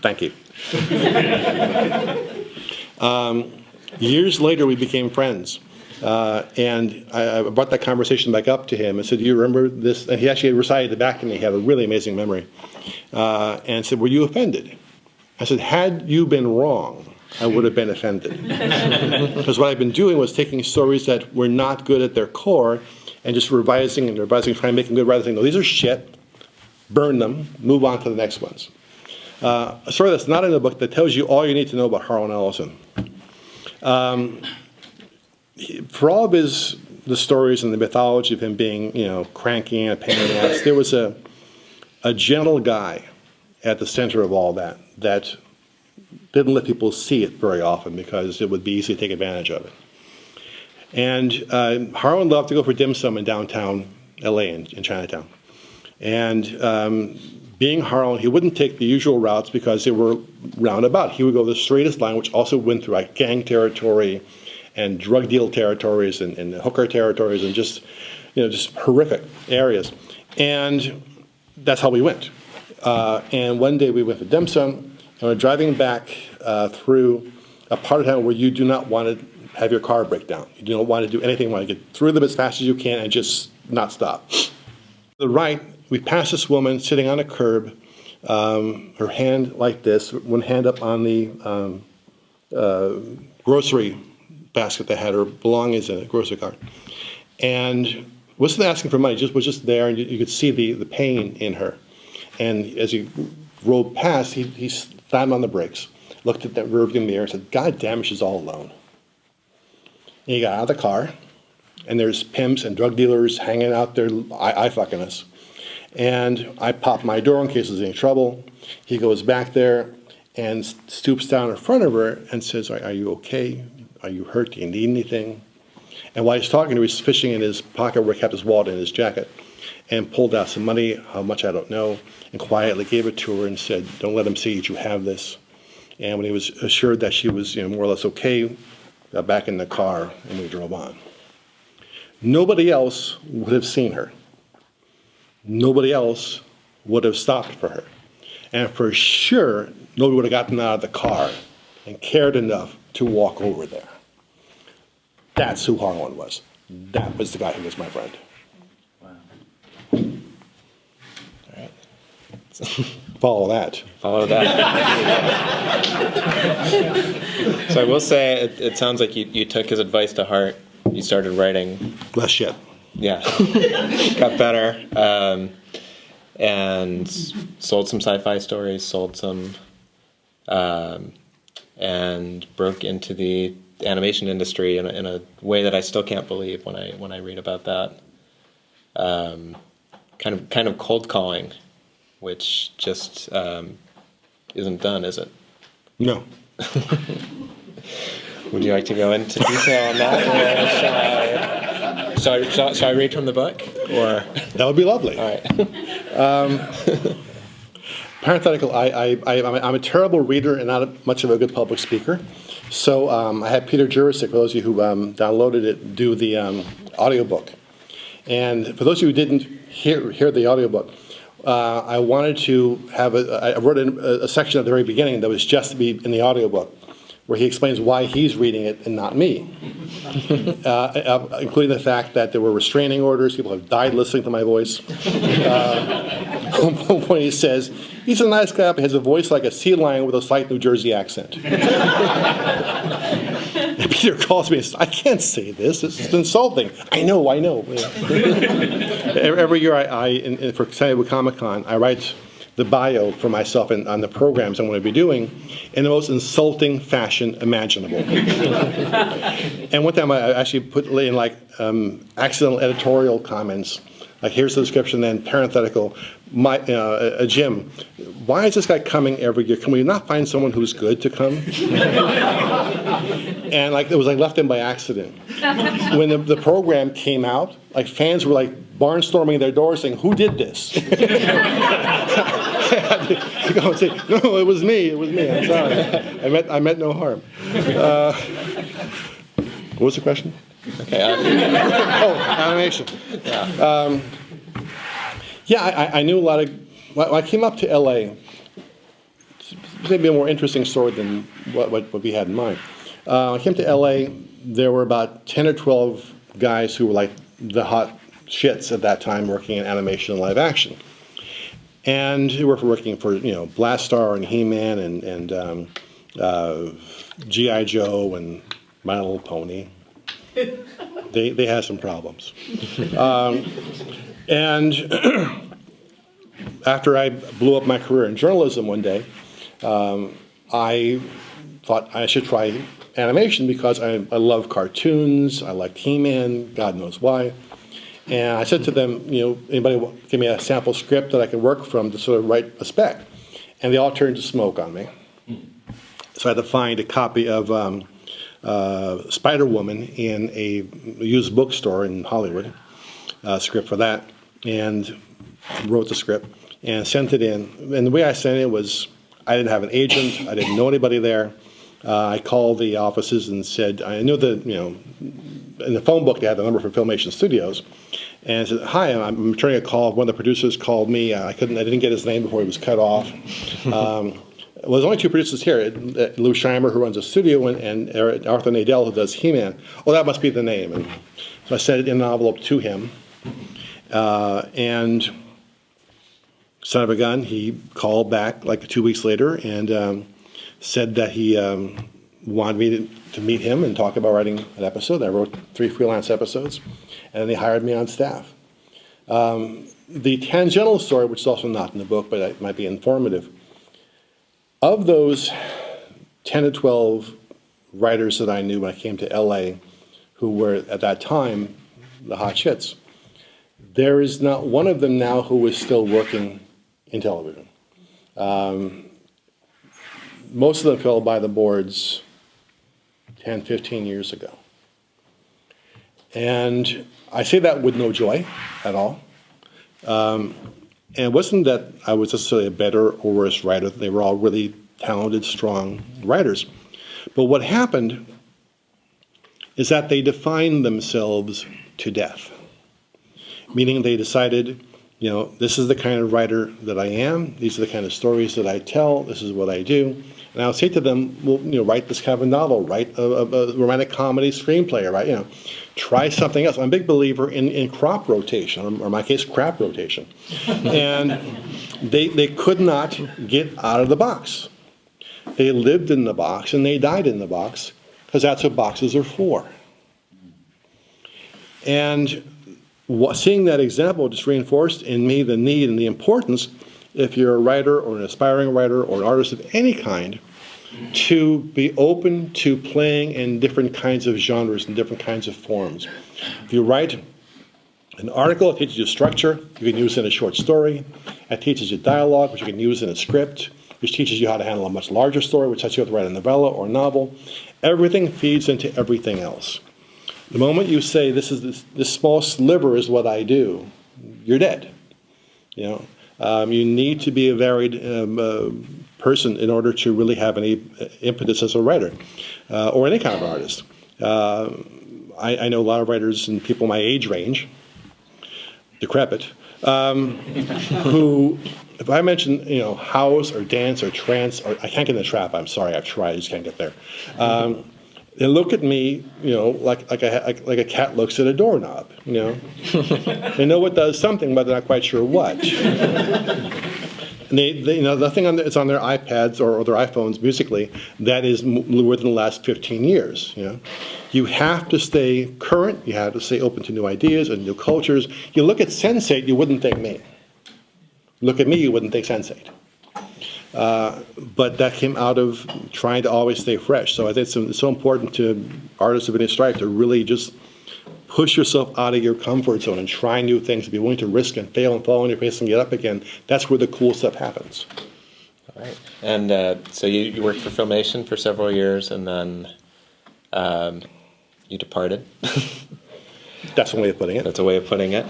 Thank you. Years later, we became friends. And I brought that conversation back up to him and said, do you remember this? And he actually recited it back to me. He had a really amazing memory. And said, were you offended? I said, had you been wrong, I would have been offended. Because what I've been doing was taking stories that were not good at their core and just revising, trying to make them good, rather than saying, no, these are shit, burn them, move on to the next ones. A story that's not in the book that tells you all you need to know about Harlan Ellison. For all of the stories and the mythology of him being, cranky and a pain in the ass, there was a gentle guy at the center of all that didn't let people see it very often because it would be easy to take advantage of it. And Harlan loved to go for dim sum in downtown LA in Chinatown. And being Harlan, he wouldn't take the usual routes because they were roundabout. He would go the straightest line, which also went through like gang territory and drug deal territories and hooker territories and just horrific areas. And that's how we went. And one day we went to dim sum, and we're driving back through a part of town where you do not want to have your car break down. You do not want to do anything. You want to get through them as fast as you can and just not stop. To the right, we passed this woman sitting on a curb, her hand like this, one hand up on the grocery basket that had her belongings in it, grocery cart. And wasn't asking for money, was just there, and you could see the pain in her. And as he rolled past, he slammed on the brakes, looked at that rearview mirror, and said, God damn it, she's all alone. And he got out of the car, and there's pimps and drug dealers hanging out there, eye-fucking us. And I popped my door in case there's any trouble. He goes back there and stoops down in front of her and says, are you okay? Are you hurt? Do you need anything? And while he's talking to her, he's fishing in his pocket where he kept his wallet in his jacket and pulled out some money, how much I don't know, and quietly gave it to her and said, don't let him see that you have this. And when he was assured that she was more or less okay, got back in the car and we drove on. Nobody else would have seen her. Nobody else would have stopped for her. And for sure, nobody would have gotten out of the car and cared enough to walk over there. That's who Harlan was. That was the guy who was my friend. Wow. All right. Follow that. Follow that. So I will say, it sounds like you took his advice to heart. You started writing. Less shit. Yeah. Got better. and sold some sci-fi stories, sold some, and broke into the animation industry in a way that I still can't believe when I read about that. Kind of cold calling, which just isn't done, is it? No. Would you like to go into detail on that, or shall I read from the book? Or That would be lovely. all right. Parenthetical, I'm a terrible reader and not much of a good public speaker. So I had Peter Jurasik, for those of you who downloaded it, do the audiobook. And for those of you who didn't hear the audiobook, I wanted to have I wrote a section at the very beginning that was just to be in the audiobook, where he explains why he's reading it and not me, including the fact that there were restraining orders. People have died listening to my voice. When he says, he's a nice guy, but he has a voice like a sea lion with a slight New Jersey accent. And Peter calls me and says, I can't say this. This is insulting. I know. Every year for San Diego Comic-Con, I write the bio for myself and on the programs I'm going to be doing in the most insulting fashion imaginable. And one time I actually put in accidental editorial comments. Like, here's the description, then parenthetical, Jim, why is this guy coming every year? Can we not find someone who's good to come? And it was left in by accident. When the program came out, fans were barnstorming their doors saying, who did this? I had to go and say, no, it was me, I'm sorry. I meant no harm. What was the question? Okay. Animation. Yeah. I knew a lot of. When I came up to LA, maybe a more interesting story than what we had in mind. When I came to LA, there were about 10 or 12 guys who were the hot shits at that time working in animation and live action. And who were working for, Blastar and He-Man and G.I. Joe and My Little Pony. They had some problems. And after I blew up my career in journalism one day, I thought I should try animation because I love cartoons, I like He-Man, God knows why. And I said to them, anybody give me a sample script that I could work from to sort of write a spec? And they all turned to smoke on me. So I had to find a copy of Spider-Woman in a used bookstore in Hollywood, script for that, and wrote the script and sent it in. And the way I sent it was, I didn't have an agent, I didn't know anybody there. I called the offices and said, I knew that, in the phone book they had the number for Filmation Studios, and I said, hi, I'm returning a call. One of the producers called me. I didn't get his name before he was cut off. Well, there's only two producers here, Lou Scheimer, who runs a studio, and Arthur Nadell, who does He-Man. Oh, that must be the name. And so I sent it in an envelope to him. And son of a gun, he called back 2 weeks later and said that he wanted me to meet him and talk about writing an episode. I wrote 3 freelance episodes, and they hired me on staff. The tangential story, which is also not in the book, but it might be informative, of those 10 to 12 writers that I knew when I came to LA, who were at that time the hot shits, there is not one of them now who is still working in television. Most of them fell by the boards 10, 15 years ago. And I say that with no joy at all. And it wasn't that I was necessarily a better or worse writer. They were all really talented, strong writers. But what happened is that they defined themselves to death. Meaning they decided, this is the kind of writer that I am. These are the kind of stories that I tell. This is what I do. And I'll say to them, well, write this kind of a novel, write a romantic comedy screenplay, right? Try something else. I'm a big believer in crop rotation, or in my case, crap rotation. And they could not get out of the box. They lived in the box and they died in the box because that's what boxes are for. And seeing that example just reinforced in me the need and the importance, if you're a writer or an aspiring writer or an artist of any kind, to be open to playing in different kinds of genres and different kinds of forms. If you write an article, it teaches you structure. You can use it in a short story. It teaches you dialogue, which you can use in a script, which teaches you how to handle a much larger story, which teaches you how to write a novella or a novel. Everything feeds into everything else. The moment you say, this small sliver is what I do, you're dead. You need to be a varied person in order to really have any impetus as a writer or any kind of artist. I know a lot of writers and people my age range, decrepit, who, if I mention, house or dance or trance, or I can't get in the trap, I'm sorry, I've tried, I just can't get there. They look at me, like a cat looks at a doorknob, They know it does something, but they're not quite sure what. And the thing it's on their iPads or their iPhones musically, that is within the last 15 years, You have to stay current, you have to stay open to new ideas and new cultures. You look at Sense8, you wouldn't think me. Look at me, you wouldn't think Sense8. But that came out of trying to always stay fresh. So I think it's so important to artists of any stripe to really just push yourself out of your comfort zone and try new things, be willing to risk and fail and fall on your face and get up again. That's where the cool stuff happens. All right. And so you worked for Filmation for several years, and then you departed. That's one way of putting it. That's a way of putting it.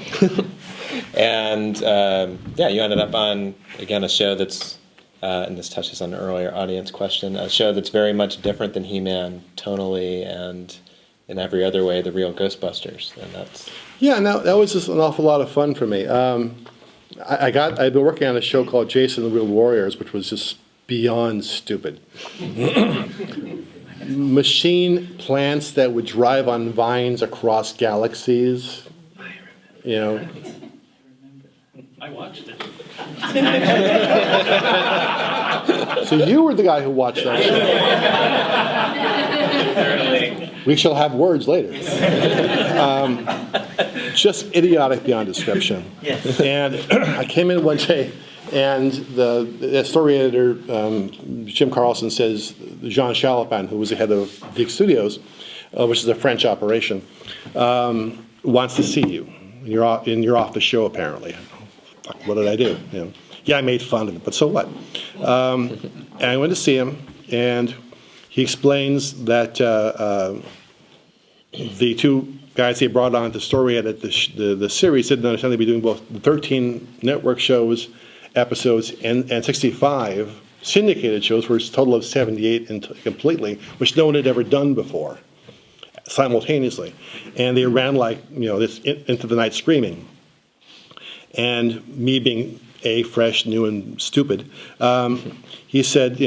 And you ended up on, again, a show that's, and this touches on an earlier audience question, a show that's very much different than He-Man tonally and in every other way, the real Ghostbusters. And that's... Yeah, no, that was just an awful lot of fun for me. I've been working on a show called Jason and the Real Warriors, which was just beyond stupid. Machine plants that would drive on vines across galaxies. I watched it. So you were the guy who watched that show. We shall have words later. Just idiotic beyond description. Yes. And I came in one day, and the story editor, Jim Carlson, says Jean Chalopin, who was the head of Big Studios, which is a French operation, wants to see you. You're off the show, apparently. Fuck, what did I do? Yeah, I made fun of it, but so what? And I went to see him, and he explains that the two guys he brought on to story edit the series didn't understand they'd be doing both the 13 network shows, episodes, and 65 syndicated shows for a total of 78 completely, which no one had ever done before, simultaneously. And they ran like, this into the night screaming. And me being fresh, new, and stupid, he said,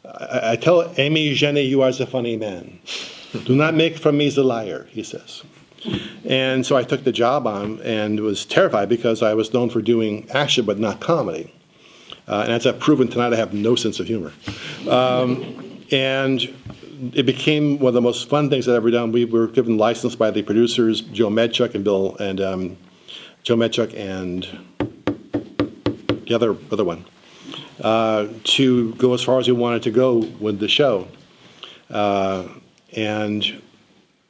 I tell Amy Jenny, you are the funny man. Do not make from me the liar, he says. And so I took the job on and was terrified because I was known for doing action but not comedy. And as I've proven tonight, I have no sense of humor. And it became one of the most fun things I've ever done. We were given license by the producers, Joe Medchuk and Joe Medchuk and the other one, to go as far as we wanted to go with the show. And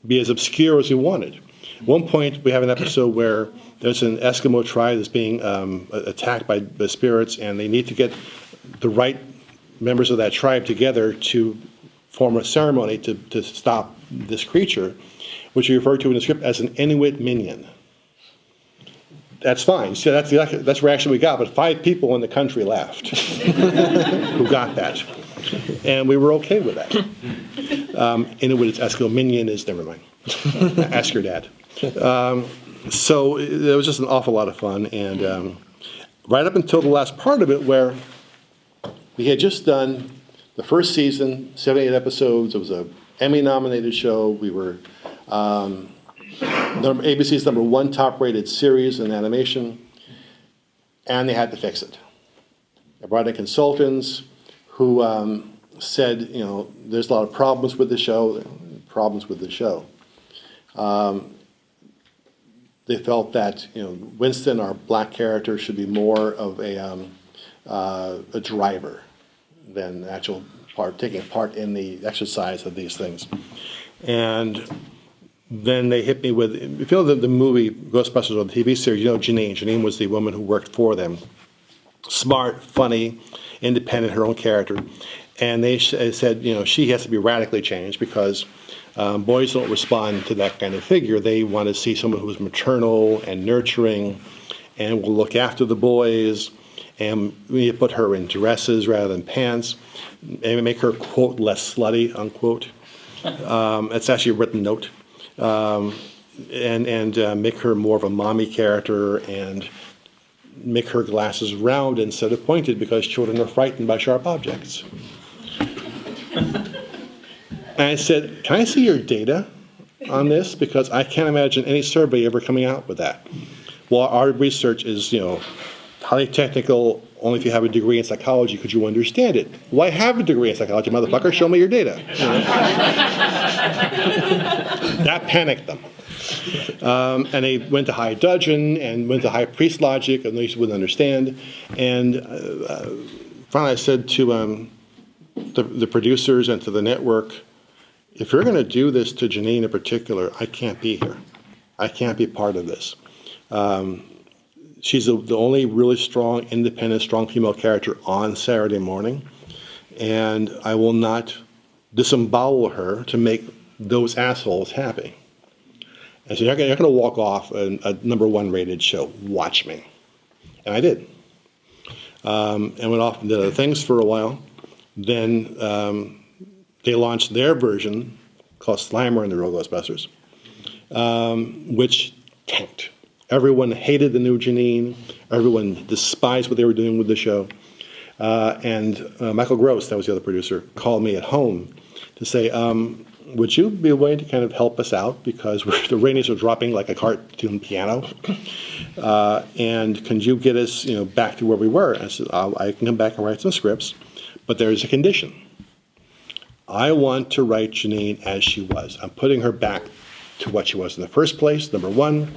be as obscure as we wanted. At one point, we have an episode where there's an Eskimo tribe that's being attacked by the spirits, and they need to get the right members of that tribe together to form a ceremony to stop this creature, which we refer to in the script as an Inuit minion. That's fine. So that's the reaction we got, but 5 people in the country left who got that. And we were okay with that. Inuit is Eskimo, minion is, never mind. Ask your dad. So it was just an awful lot of fun. And right up until the last part of it, where we had just done the first season, 78 episodes. It was a Emmy-nominated show. We were ABC's #1 top-rated series in animation, and they had to fix it. I brought in consultants who said, there's a lot of problems with the show. they felt that Winston, our black character, should be more of a driver than actual taking part in the exercise of these things. And then they hit me with, if you know the movie Ghostbusters or the TV series, Janine. Janine was the woman who worked for them. Smart, funny, independent, her own character. And they said, she has to be radically changed because boys don't respond to that kind of figure. They want to see someone who's maternal and nurturing and will look after the boys. And we need to put her in dresses rather than pants and make her, quote, less slutty, unquote. It's actually a written note. And make her more of a mommy character and make her glasses round instead of pointed because children are frightened by sharp objects. And I said, can I see your data on this? Because I can't imagine any survey ever coming out with that. Well, our research is, highly technical. Only if you have a degree in psychology could you understand it. Well, I have a degree in psychology, motherfucker. Show me your data. That panicked them. And they went to high dudgeon and went to high priest logic, and they wouldn't understand. And finally I said to the producers and to the network, if you're going to do this to Janine in particular, I can't be here. I can't be part of this. She's the only really strong, independent, strong female character on Saturday morning, and I will not disembowel her to make those assholes happy. And so you're going to walk off a #1 rated show. Watch me. And I did. And went off and did other things for a while. Then they launched their version called Slimer and the Real Ghostbusters, which tanked. Everyone hated the new Janine. Everyone despised what they were doing with the show. And Michael Gross, that was the other producer, called me at home to say, would you be willing to kind of help us out because the ratings are dropping like a cartoon piano? And can you get us back to where we were? I said, I can come back and write some scripts, but there's a condition. I want to write Janine as she was. I'm putting her back to what she was in the first place, #1.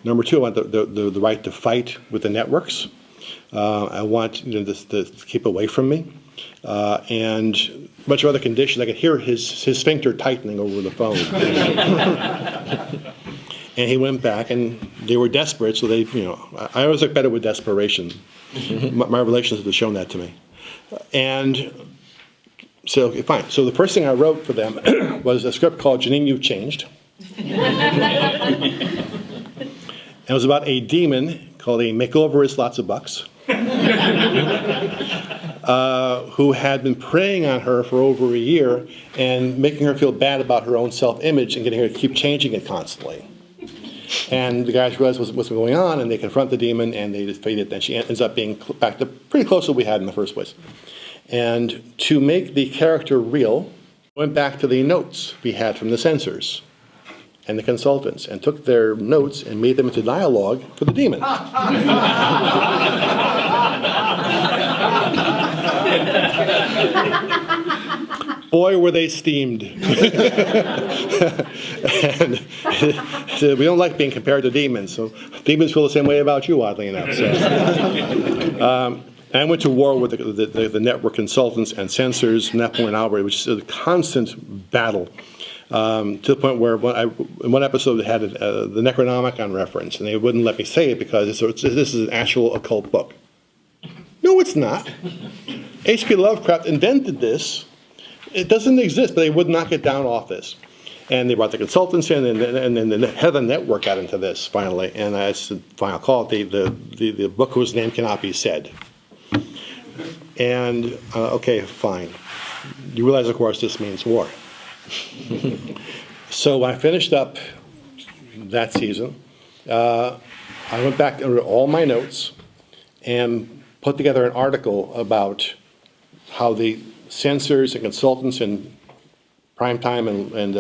#2, I want the right to fight with the networks. I want this to keep away from me. And a bunch of other conditions. I could hear his sphincter tightening over the phone. And he went back, and they were desperate, so they, I always look better with desperation. My relations have shown that to me. And so, okay, fine. So the first thing I wrote for them was a script called Janine, You've Changed. It was about a demon called a Makeover is Lots of Bucks, who had been preying on her for over a year and making her feel bad about her own self-image and getting her to keep changing it constantly. And the guys realized what's going on, and they confront the demon, and they defeat it, and she ends up being back to pretty close to what we had in the first place. And to make the character real, went back to the notes we had from the censors and the consultants, and took their notes and made them into dialogue for the demon. Boy, were they steamed. And we don't like being compared to demons, so demons feel the same way about you, oddly enough. So. And I went to war with the network consultants and censors from that point onward, which is a constant battle. To the point where in one episode they had the Necronomicon reference, and they wouldn't let me say it because this is an actual occult book. No, it's not. H.P. Lovecraft invented this. It doesn't exist, but they would knock it down off this. And they brought the consultants in, and then the head of the network got into this finally. And I said, fine, I'll call it the book whose name cannot be said. And okay, fine. You realize, of course, this means war. So when I finished up that season, I went back over all my notes and put together an article about how the censors and consultants in primetime and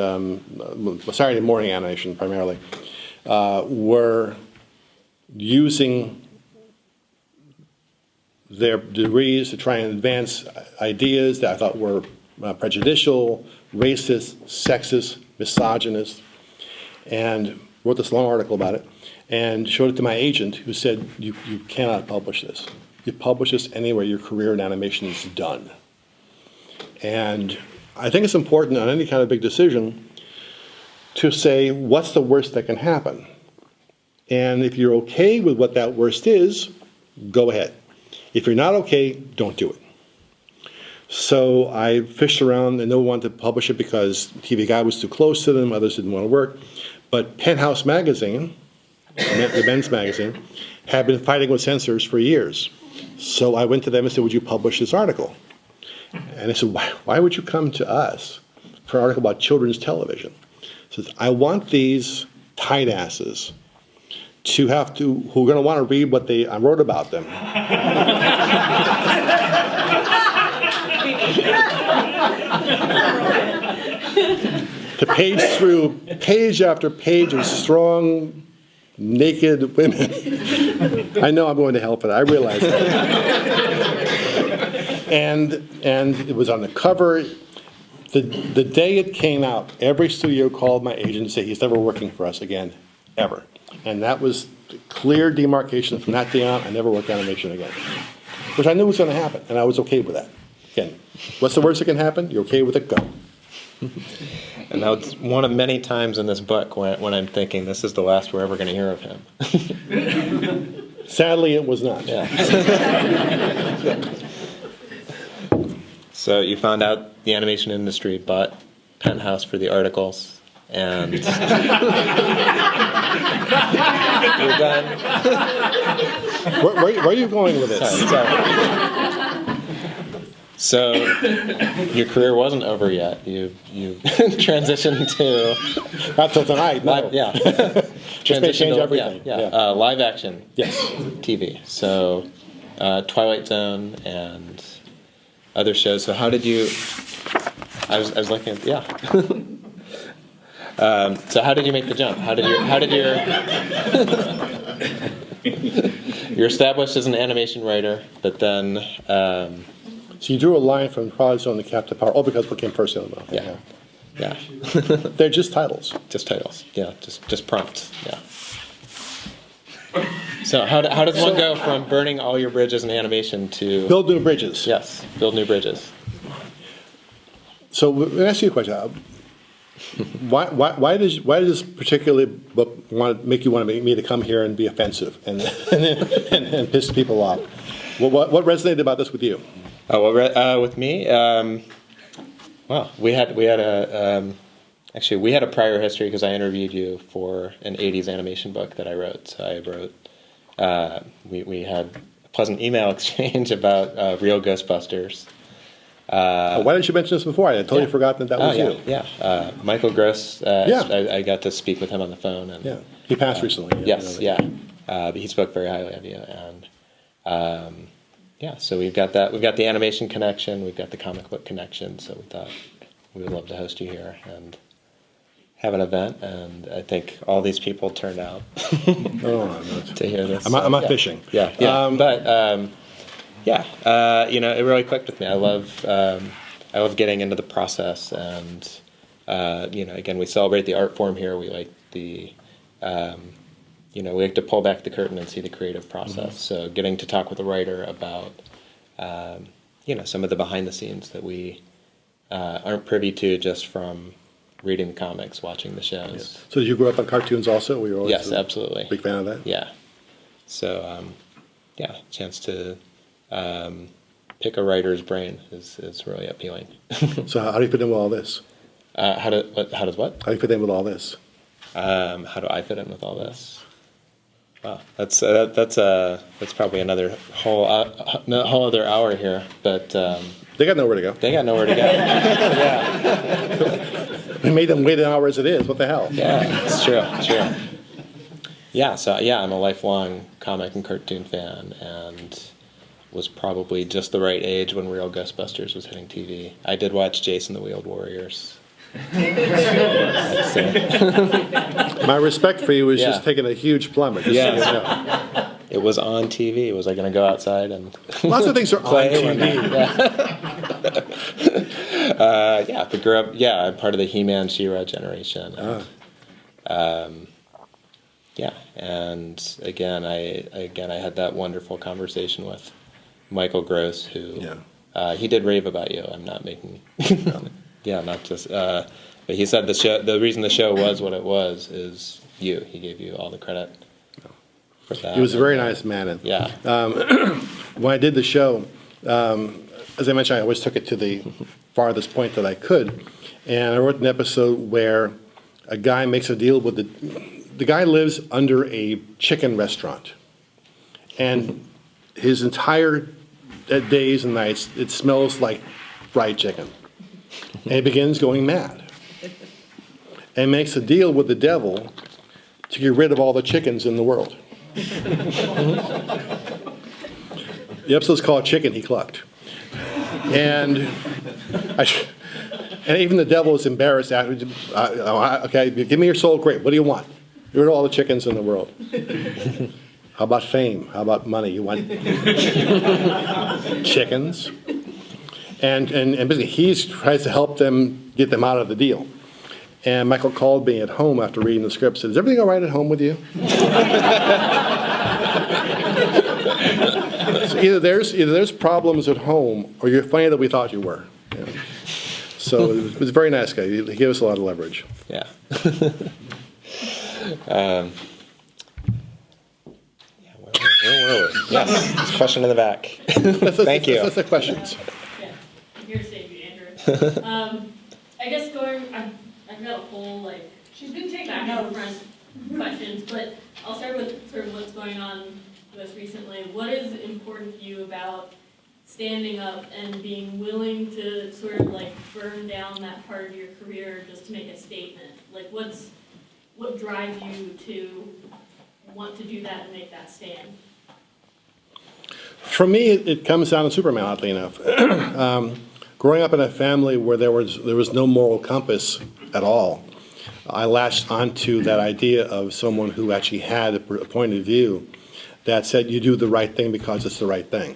Saturday morning animation primarily were using their degrees to try and advance ideas that I thought were prejudicial, racist, sexist, misogynist. And wrote this long article about it, and showed it to my agent, who said, you cannot publish this. You publish this anywhere, your career in animation is done. And I think it's important on any kind of big decision to say, what's the worst that can happen? And if you're okay with what that worst is, go ahead. If you're not okay, don't do it. So I fished around, and no one wanted to publish it because TV Guide was too close to them, others didn't want to work. But Penthouse magazine, the men's magazine, had been fighting with censors for years. So I went to them and said, would you publish this article? And I said, why would you come to us for an article about children's television? He says, I want these tight asses who are going to want to read what I wrote about them. To page through page after page of strong, naked women. I know I'm going to hell for that. I realize that. And it was on the cover. The day it came out, every studio called my agent and said he's never working for us again, ever. And that was the clear demarcation. From that day on, I never worked animation again, which I knew was going to happen, and I was okay with that. Again, what's the worst that can happen? You're okay with it, go. And that's one of many times in this book when I'm thinking this is the last we're ever going to hear of him. Sadly, it was not. Yeah. So you found out the animation industry bought Penthouse for the articles, and you're done. Where are you going with this? Sorry. So your career wasn't over yet. You transitioned to Not till tonight, no. yeah. Just may change everything. Yeah. Live action. Yes. TV. So Twilight Zone and other shows. So how did you? I was looking at so how did you make the jump? How did you're established as an animation writer, but then So you drew a line from Twilight Zone to Captain Power, all because what came first in the mouth. yeah. They're just titles. Just titles. Yeah, just prompts. Yeah. So how does one go from burning all your bridges in animation to Build new bridges. yes, build new bridges? So let me ask you a question. Why does this particularly book make you want me to come here and be offensive and piss people off? What resonated about this with you? Oh well, with me, well, we had a prior history because I interviewed you for an '80s animation book that I wrote. So I wrote. We had a pleasant email exchange about Real Ghostbusters. Why didn't you mention this before? I had totally forgotten that was you. Yeah. Michael Gross. Yeah. I got to speak with him on the phone. And, Yeah, he passed recently. Yes. Yeah. But he spoke very highly of you, and yeah. So we've got that. We've got the animation connection. We've got the comic book connection. So we thought we would love to host you here and have an event. And I think all these people turned out to hear this. I'm not fishing. Yeah. It really clicked with me. I love getting into the process, and again, we celebrate the art form here. We like we like to pull back the curtain and see the creative process. Mm-hmm. So getting to talk with a writer about, some of the behind the scenes that we aren't privy to just from reading the comics, watching the shows. Yeah. So did you grow up on cartoons also? Were you always Yes, absolutely. Big fan of that? Yeah. So, chance to pick a writer's brain is really appealing. So how do you fit in with all this? How does what? How do you fit in with all this? How do I fit in with all this? Wow, that's probably another whole other hour here, but They got nowhere to go. they got nowhere to go. Yeah, We made them wait an hour as it is. What the hell? yeah, it's true. Yeah, so I'm a lifelong comic and cartoon fan, and was probably just the right age when Real Ghostbusters was hitting TV. I did watch Jason the Wheeled Warriors. My respect for you is Yeah. just taking a huge plummet. Just Yeah. so you know. It was on TV. Was I going to go outside and Lots of things are on play? TV. But grew up. Yeah, I'm part of the He-Man, She-Ra generation. And, Yeah, and again, I had that wonderful conversation with Michael Gross, who he did rave about you. I'm not making, yeah, not just. But he said the reason the show was what it was is you. He gave you all the credit for that. He was a very nice man. And, Yeah. when I did the show, as I mentioned, I always took it to the farthest point that I could, and I wrote an episode where a guy makes a deal with the guy lives under a chicken restaurant, and his entire days and nights it smells like fried chicken, and he begins going mad, and makes a deal with the devil to get rid of all the chickens in the world. The episode's called "Chicken He Clucked," and and even the devil is embarrassed after. Okay, give me your soul grape. What do you want? Get rid of all the chickens in the world. How about fame? How about money? You want chickens? And basically, he tries to help them get them out of the deal. And Michael called me at home after reading the script. Said, "Is everything all right at home with you?" So either there's problems at home, or you're funny that we thought you were. Yeah. So it was a very nice guy. He gave us a lot of leverage. Yeah. Where were we? Yes, question in the back. Thank you. That's the questions. Yeah, I'm here to save you, Andrew. I guess I've got a whole She's been taking back and notes. front questions, but I'll start with sort of what's going on most recently. What is important to you about standing up and being willing to sort of burn down that part of your career just to make a statement? What drives you to want to do that and make that stand? For me, it comes down to Superman, oddly enough. Growing up in a family where there was no moral compass at all, I latched onto that idea of someone who actually had a point of view that said you do the right thing because it's the right thing.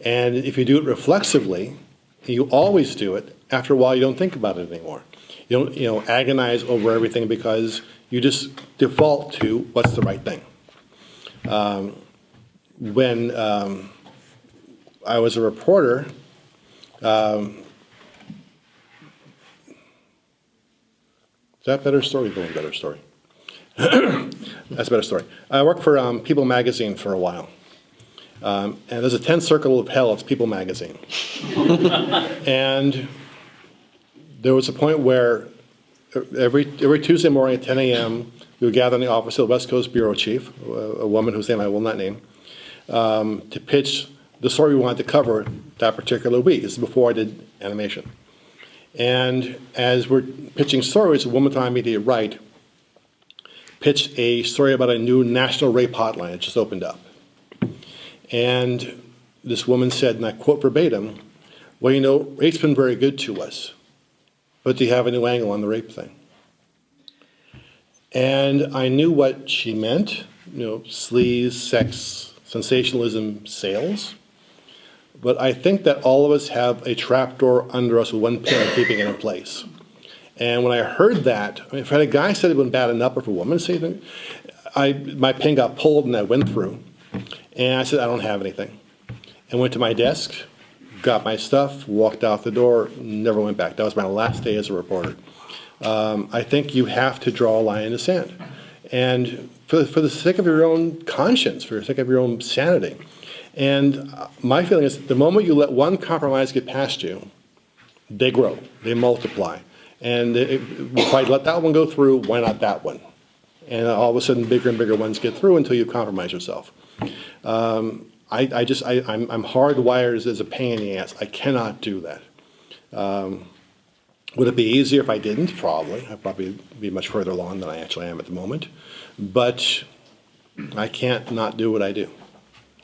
And if you do it reflexively, you always do it. After a while, you don't think about it anymore. You don't agonize over everything because you just default to what's the right thing. When I was a reporter, is that a better story? Going better story. That's a better story. I worked for People magazine for a while. And there's a 10th circle of hell, it's People magazine. And there was a point where every Tuesday morning at 10 a.m., we would gather in the office of the West Coast bureau chief, a woman whose name I will not name, to pitch the story we wanted to cover that particular week. This is before I did animation. And as we're pitching stories, a woman to my immediate right pitched a story about a new national rape hotline that just opened up. And this woman said, and I quote verbatim, "Well, rape's been very good to us, but do you have a new angle on the rape thing?" And I knew what she meant, sleaze, sex, sensationalism, sales. But I think that all of us have a trapdoor under us with one pin keeping it in place. And when I heard that, if I had a guy said it wasn't bad enough, or if a woman said anything, my pin got pulled and I went through. And I said, I don't have anything. And went to my desk, got my stuff, walked out the door, never went back. That was my last day as a reporter. I think you have to draw a line in the sand. And for the sake of your own conscience, for the sake of your own sanity. And my feeling is the moment you let one compromise get past you, they grow, they multiply. And if I let that one go through, why not that one? And all of a sudden, bigger and bigger ones get through until you compromise yourself. I'm hardwired as a pain in the ass. I cannot do that. Would it be easier if I didn't? Probably. I'd probably be much further along than I actually am at the moment. But I can't not do what I do.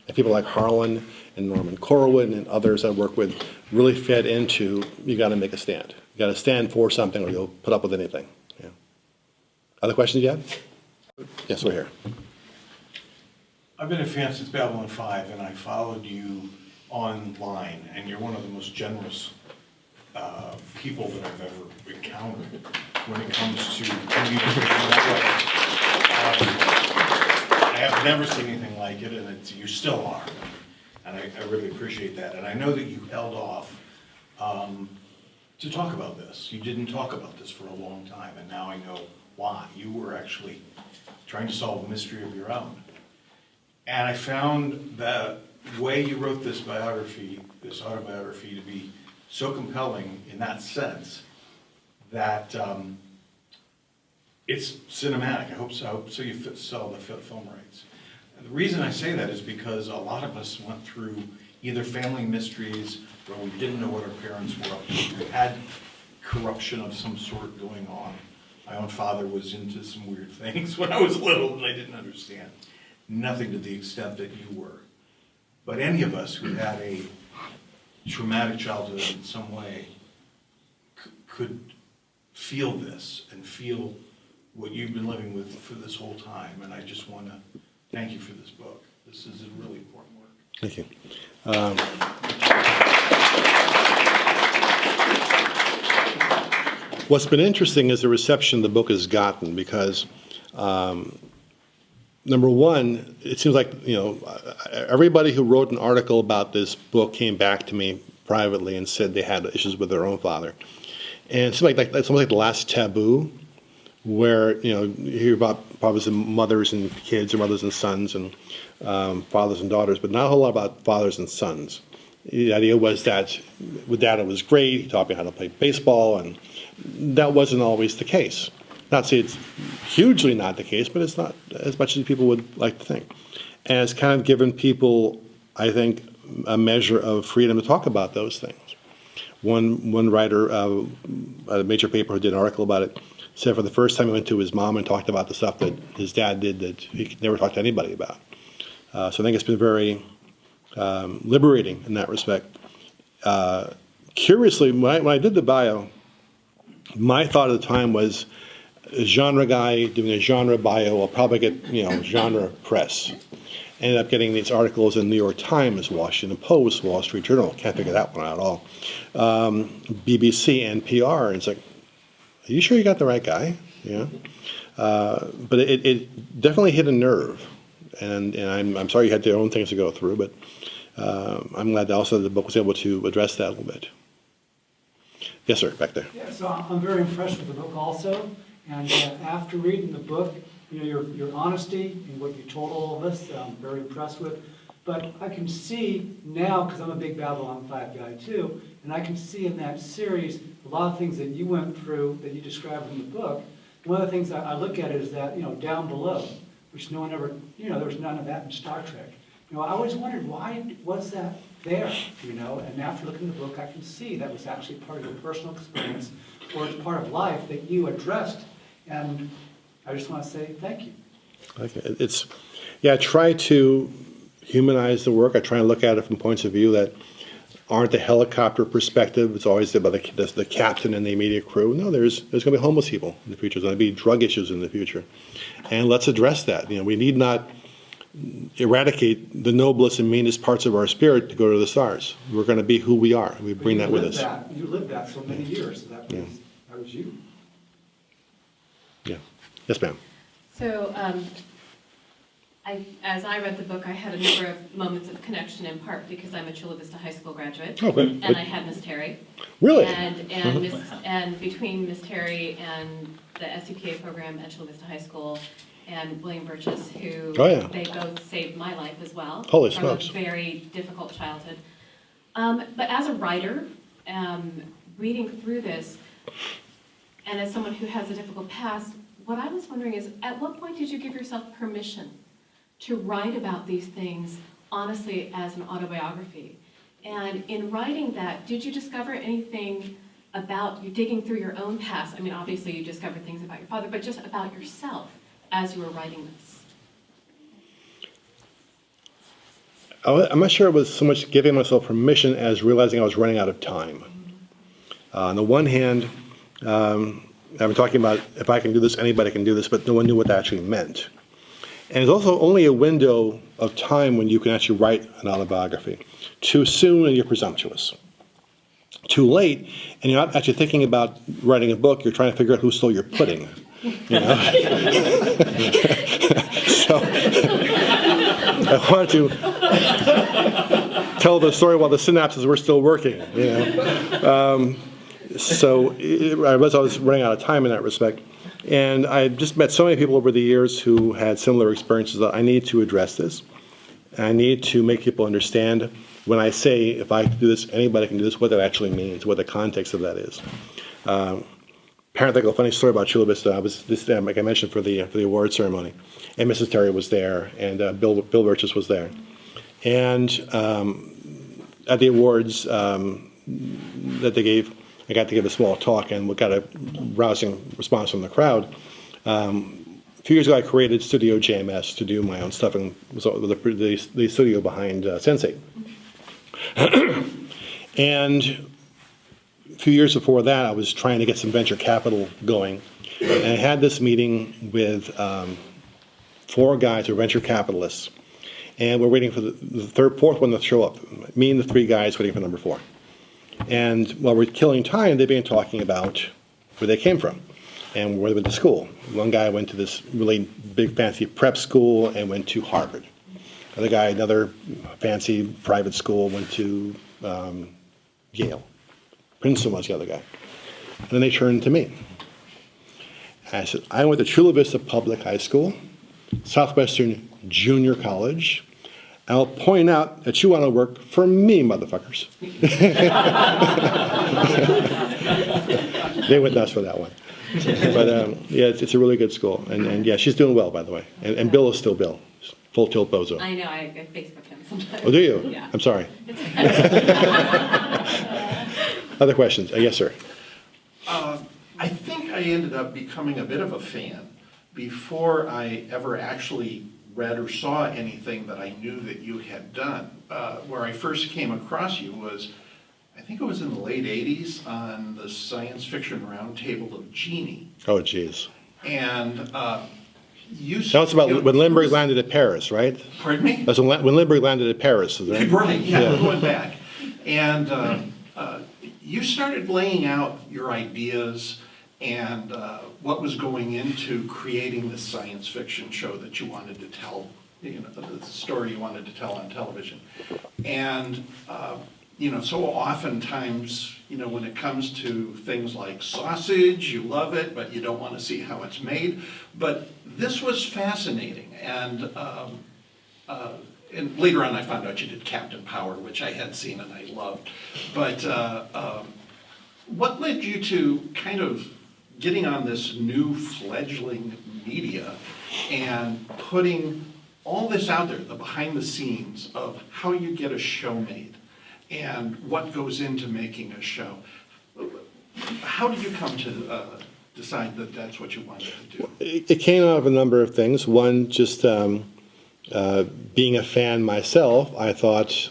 And people like Harlan and Norman Corwin and others I work with really fed into, you got to make a stand. You got to stand for something or you'll put up with anything. Yeah. Other questions you have? Yes, we're here. I've been a fan since Babylon 5, and I followed you online, and you're one of the most generous people that I've ever encountered when it comes to communicating that way. have never seen anything like it, and you still are. And I really appreciate that. And I know that you held off to talk about this. You didn't talk about this for a long time, and now I know why. You were actually trying to solve a mystery of your own. And I found the way you wrote this autobiography, to be so compelling in that sense that it's cinematic. I hope so you sell the film rights. And the reason I say that is because a lot of us went through either family mysteries where we didn't know what our parents were up to. We had corruption of some sort going on. My own father was into some weird things when I was little and I didn't understand. Nothing to the extent that you were. But any of us who had a traumatic childhood in some way could feel this and feel what you've been living with for this whole time. And I just want to thank you for this book. This is a really important work. Thank you. What's been interesting is the reception the book has gotten because, number one, it seems like, everybody who wrote an article about this book came back to me privately and said they had issues with their own father. And it seems like it's almost like the last taboo where, you hear about fathers and mothers and kids or mothers and sons and fathers and daughters, but not a whole lot about fathers and sons. The idea was that with Dad it was great, he taught me how to play baseball, and that wasn't always the case. Not to say it's hugely not the case, but it's not as much as people would like to think. And it's kind of given people, I think, a measure of freedom to talk about those things. One writer, a major paper who did an article about it, said for the first time he went to his mom and talked about the stuff that his dad did that he could never talk to anybody about. So I think it's been very liberating in that respect. Curiously, when I did the bio, my thought at the time was a genre guy doing a genre bio will probably get, genre press. Ended up getting these articles in New York Times, Washington Post, Wall Street Journal. Can't figure that one out at all. BBC, NPR. And it's like, are you sure you got the right guy? But it definitely hit a nerve. And I'm sorry you had your own things to go through, but I'm glad that also the book was able to address that a little bit. Yes, sir, back there. Yeah, so I'm very impressed with the book also. And after reading the book, your honesty and what you told all of us, I'm very impressed with. But I can see now, because I'm a big Babylon 5 guy too, and I can see in that series a lot of things that you went through that you described in the book. One of the things I look at is that, down below, which no one ever, there was none of that in Star Trek. I always wondered why was that there, and after looking at the book, I can see that was actually part of your personal experience, or it's part of life that you addressed, and I just want to say thank you. Okay, I try to humanize the work. I try and look at it from points of view that aren't the helicopter perspective. It's always about the captain and the immediate crew. No, there's going to be homeless people in the future. There's going to be drug issues in the future, and let's address that. We need not eradicate the noblest and meanest parts of our spirit to go to the stars. We're going to be who we are. We bring that with us. You lived that for many years. That was you. Yeah. Yes, ma'am. So, as I read the book, I had a number of moments of connection, in part because I'm a Chula Vista High School graduate. Oh, good. And I had Miss Terry. Really? And between Miss Terry and the SCPA program at Chula Vista High School and William Burgess, who they both saved my life as well. Holy from smokes. a very difficult childhood. But as a writer, reading through this, and as someone who has a difficult past, what I was wondering is, at what point did you give yourself permission to write about these things honestly as an autobiography? And in writing that, did you discover anything about you digging through your own past? I mean, obviously you discovered things about your father, but just about yourself as you were writing this. I'm not sure it was so much giving myself permission as realizing I was running out of time. On the one hand, I've been talking about if I can do this, anybody can do this, but no one knew what that actually meant. And it's also only a window of time when you can actually write an autobiography. Too soon and you're presumptuous. Too late and you're not actually thinking about writing a book, you're trying to figure out who stole your pudding. So I wanted to tell the story while the synapses were still working, you know. I was running out of time in that respect. And I just met so many people over the years who had similar experiences that I need to address this. I need to make people understand when I say, if I can do this, anybody can do this, what that actually means, what the context of that is. Parenthetical funny story about Chula Vista. I was this, like I mentioned, for the award ceremony, and Mrs. Terry was there, and Bill Burgess was there, and at the awards that they gave, I got to give a small talk, and we got a rousing response from the crowd. A few years ago, I created Studio JMS to do my own stuff, and was the studio behind Sensei. And a few years before that, I was trying to get some venture capital going, and I had this meeting with 4 guys who are venture capitalists, and we're waiting for the fourth one to show up. Me and the 3 guys waiting for number 4. And while we're killing time, they began talking about where they came from and where they went to school. One guy went to this really big fancy prep school and went to Harvard. Another guy, another fancy private school, went to Yale. Princeton was the other guy. And then they turned to me. And I said, I went to Chula Vista Public High School, Southwestern Junior College. I'll point out that you want to work for me, motherfuckers. They went nuts for that one. But yeah, it's a really good school. And yeah, she's doing well, by the way. And Bill is still Bill. Full tilt bozo. I know, I Facebook him sometimes. Oh, do you? Yeah. I'm sorry. Other questions? Yes, sir. I think I ended up becoming a bit of a fan before I ever actually read or saw anything that I knew that you had done. Where I first came across you was, I think it was in the late 80s on the Science Fiction Roundtable of Genie. Oh, geez. And you... That was about when Lindbergh landed at Paris, right? Pardon me? That's when Lindbergh landed at Paris, is that Right, yeah, we're going back. And you started laying out your ideas and what was going into creating this science fiction show that you wanted to tell, you know, the story you wanted to tell on television. And, you know, so oftentimes, you know, when it comes to things like sausage, you love it, but you don't want to see how it's made. But this was fascinating. And later on I found out you did Captain Power, which I had seen and I loved. But what led you to kind of getting on this new fledgling media and putting all this out there, the behind the scenes of how you get a show made and what goes into making a show? How did you come to decide that that's what you wanted to do? It came out of a number of things. One, just being a fan myself, I thought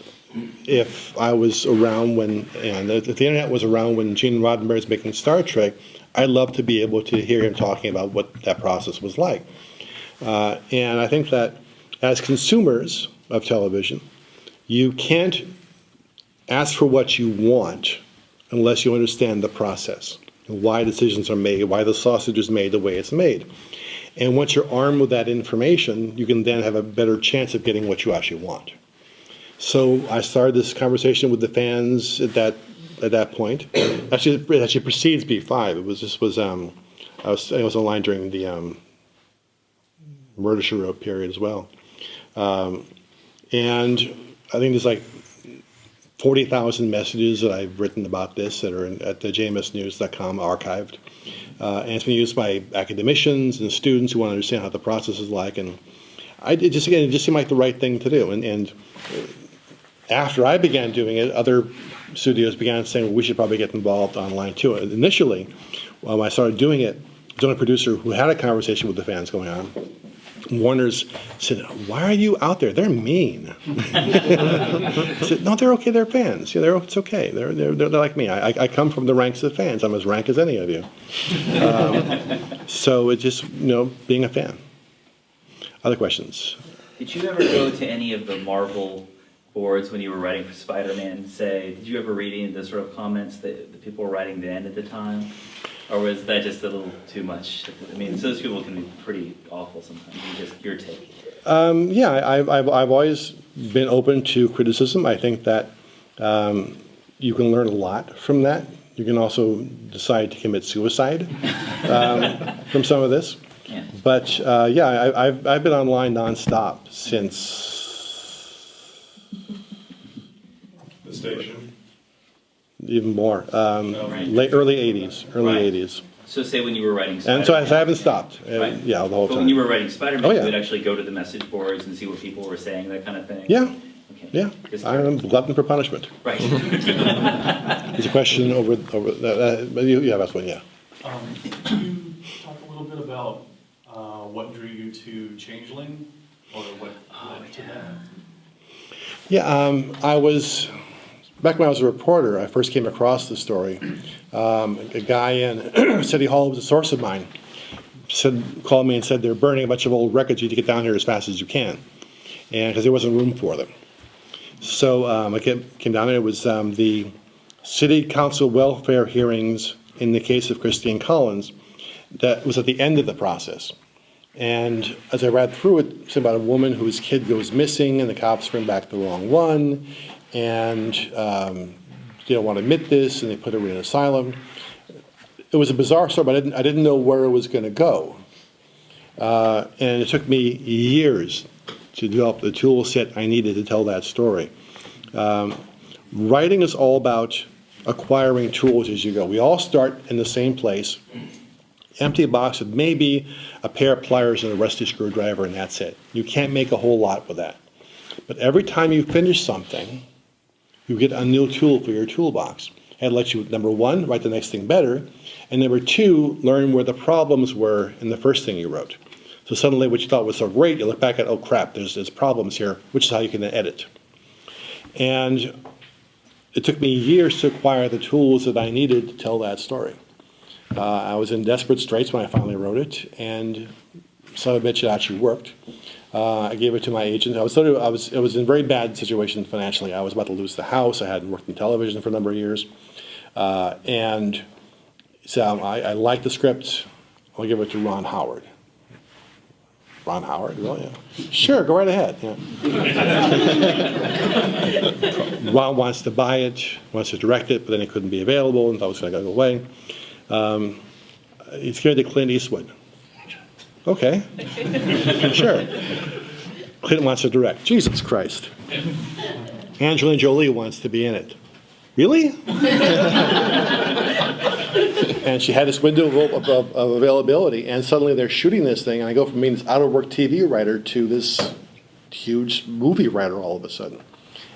if I was around when, and if the internet was around when Gene Roddenberry was making Star Trek, I'd love to be able to hear him talking about what that process was like. And I think that as consumers of television, you can't ask for what you want unless you understand the process, and why decisions are made, why the sausage is made the way it's made. And once you're armed with that information, you can then have a better chance of getting what you actually want. So I started this conversation with the fans at that point. Actually, it actually precedes B5. It was I was online during the Murder She Wrote period as well. And I think there's like 40,000 messages that I've written about this that are at the jmsnews.com archived. And it's been used by academicians and students who want to understand how the process is like. And it just seemed like the right thing to do. And after I began doing it, other studios began saying, well, we should probably get involved online too. And initially, when I started doing it, I was on a producer who had a conversation with the fans going on. Warner's said, why are you out there? They're mean. I said, no, they're okay. They're fans. You know, it's okay. They're like me. I come from the ranks of fans. I'm as rank as any of you. So it's just, you know, being a fan. Other questions? Did you ever go to any of the Marvel boards when you were writing for Spider-Man and say, did you ever read any of the sort of comments that the people were writing then at the time? Or was that just a little too much? I mean, those people can be pretty awful sometimes. Just your take. Yeah, I've always been open to criticism. I think that you can learn a lot from that. You can also decide to commit suicide from some of this. Yeah. But yeah, I've been online nonstop since The station. even more Right. early '80s. Right. '80s. So say when you were writing Spider-Man. And so I haven't stopped. Right. Yeah, the whole But time. when you were writing Spider-Man, Oh, yeah. you would actually go to the message boards and see what people were saying, that kind of thing? Yeah, Okay. yeah. Just I'm a glutton for punishment. Right. It's a question over but yeah, that's one, yeah. Can you talk a little bit about what drew you to Changeling, or what led to that? Yeah, I was, back when I was a reporter, I first came across the story. A guy in City Hall was a source of mine. Called me and said they're burning a bunch of old records. You need to get down here as fast as you can, and because there wasn't room for them. So I came down there. It was the city council welfare hearings in the case of Christine Collins. That was at the end of the process. And as I read through it, it's about a woman whose kid goes missing, and the cops bring back the wrong one, and they don't want to admit this, and they put her in an asylum. It was a bizarre story, but I didn't know where it was going to go. And it took me years to develop the tool set I needed to tell that story. Writing is all about acquiring tools as you go. We all start in the same place. Empty box with maybe a pair of pliers and a rusty screwdriver, and that's it. You can't make a whole lot with that. But every time you finish something, you get a new tool for your toolbox. It lets you, number one, write the next thing better, and number two, learn where the problems were in the first thing you wrote. So suddenly what you thought was so great, you look back at, oh crap, there's problems here, which is how you can edit. And it took me years to acquire the tools that I needed to tell that story. I was in desperate straits when I finally wrote it, and son of a bitch, it actually worked. I gave it to my agent. It was in a very bad situation financially. I was about to lose the house. I hadn't worked in television for a number of years. And so I liked the script. I'll give it to Ron Howard. Ron Howard? Well, yeah. Sure, go right ahead. Yeah. Ron wants to buy it, wants to direct it, but then it couldn't be available, and thought it was going to go away. He's going to Clint Eastwood. Okay. Sure. Clint wants to direct. Jesus Christ. Angelina Jolie wants to be in it. Really? And she had this window of availability, and suddenly they're shooting this thing, and I go from being this out-of-work TV writer to this huge movie writer all of a sudden.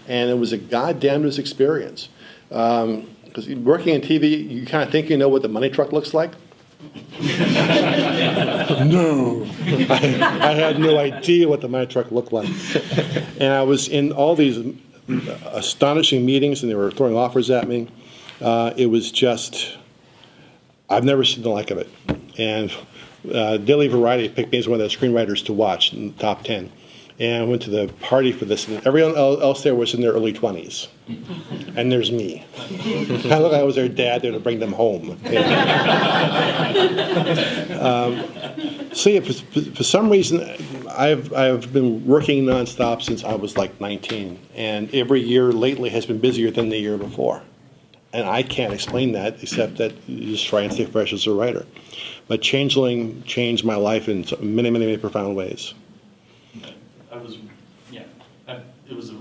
And it was a goddamned experience. Because working in TV, you kind of think you know what the money truck looks like. No. I had no idea what the money truck looked like. And I was in all these astonishing meetings, and they were throwing offers at me. It was just, I've never seen the like of it. And Daily Variety picked me as one of the screenwriters to watch in the top 10. And I went to the party for this, and everyone else there was in their early 20s. And there's me. I look like I was their dad there to bring them home. So yeah, for some reason, I've been working nonstop since I was like 19. And every year lately has been busier than the year before. And I can't explain that, except that you just try and stay fresh as a writer. But Changeling changed my life in many, many, many profound ways. It was a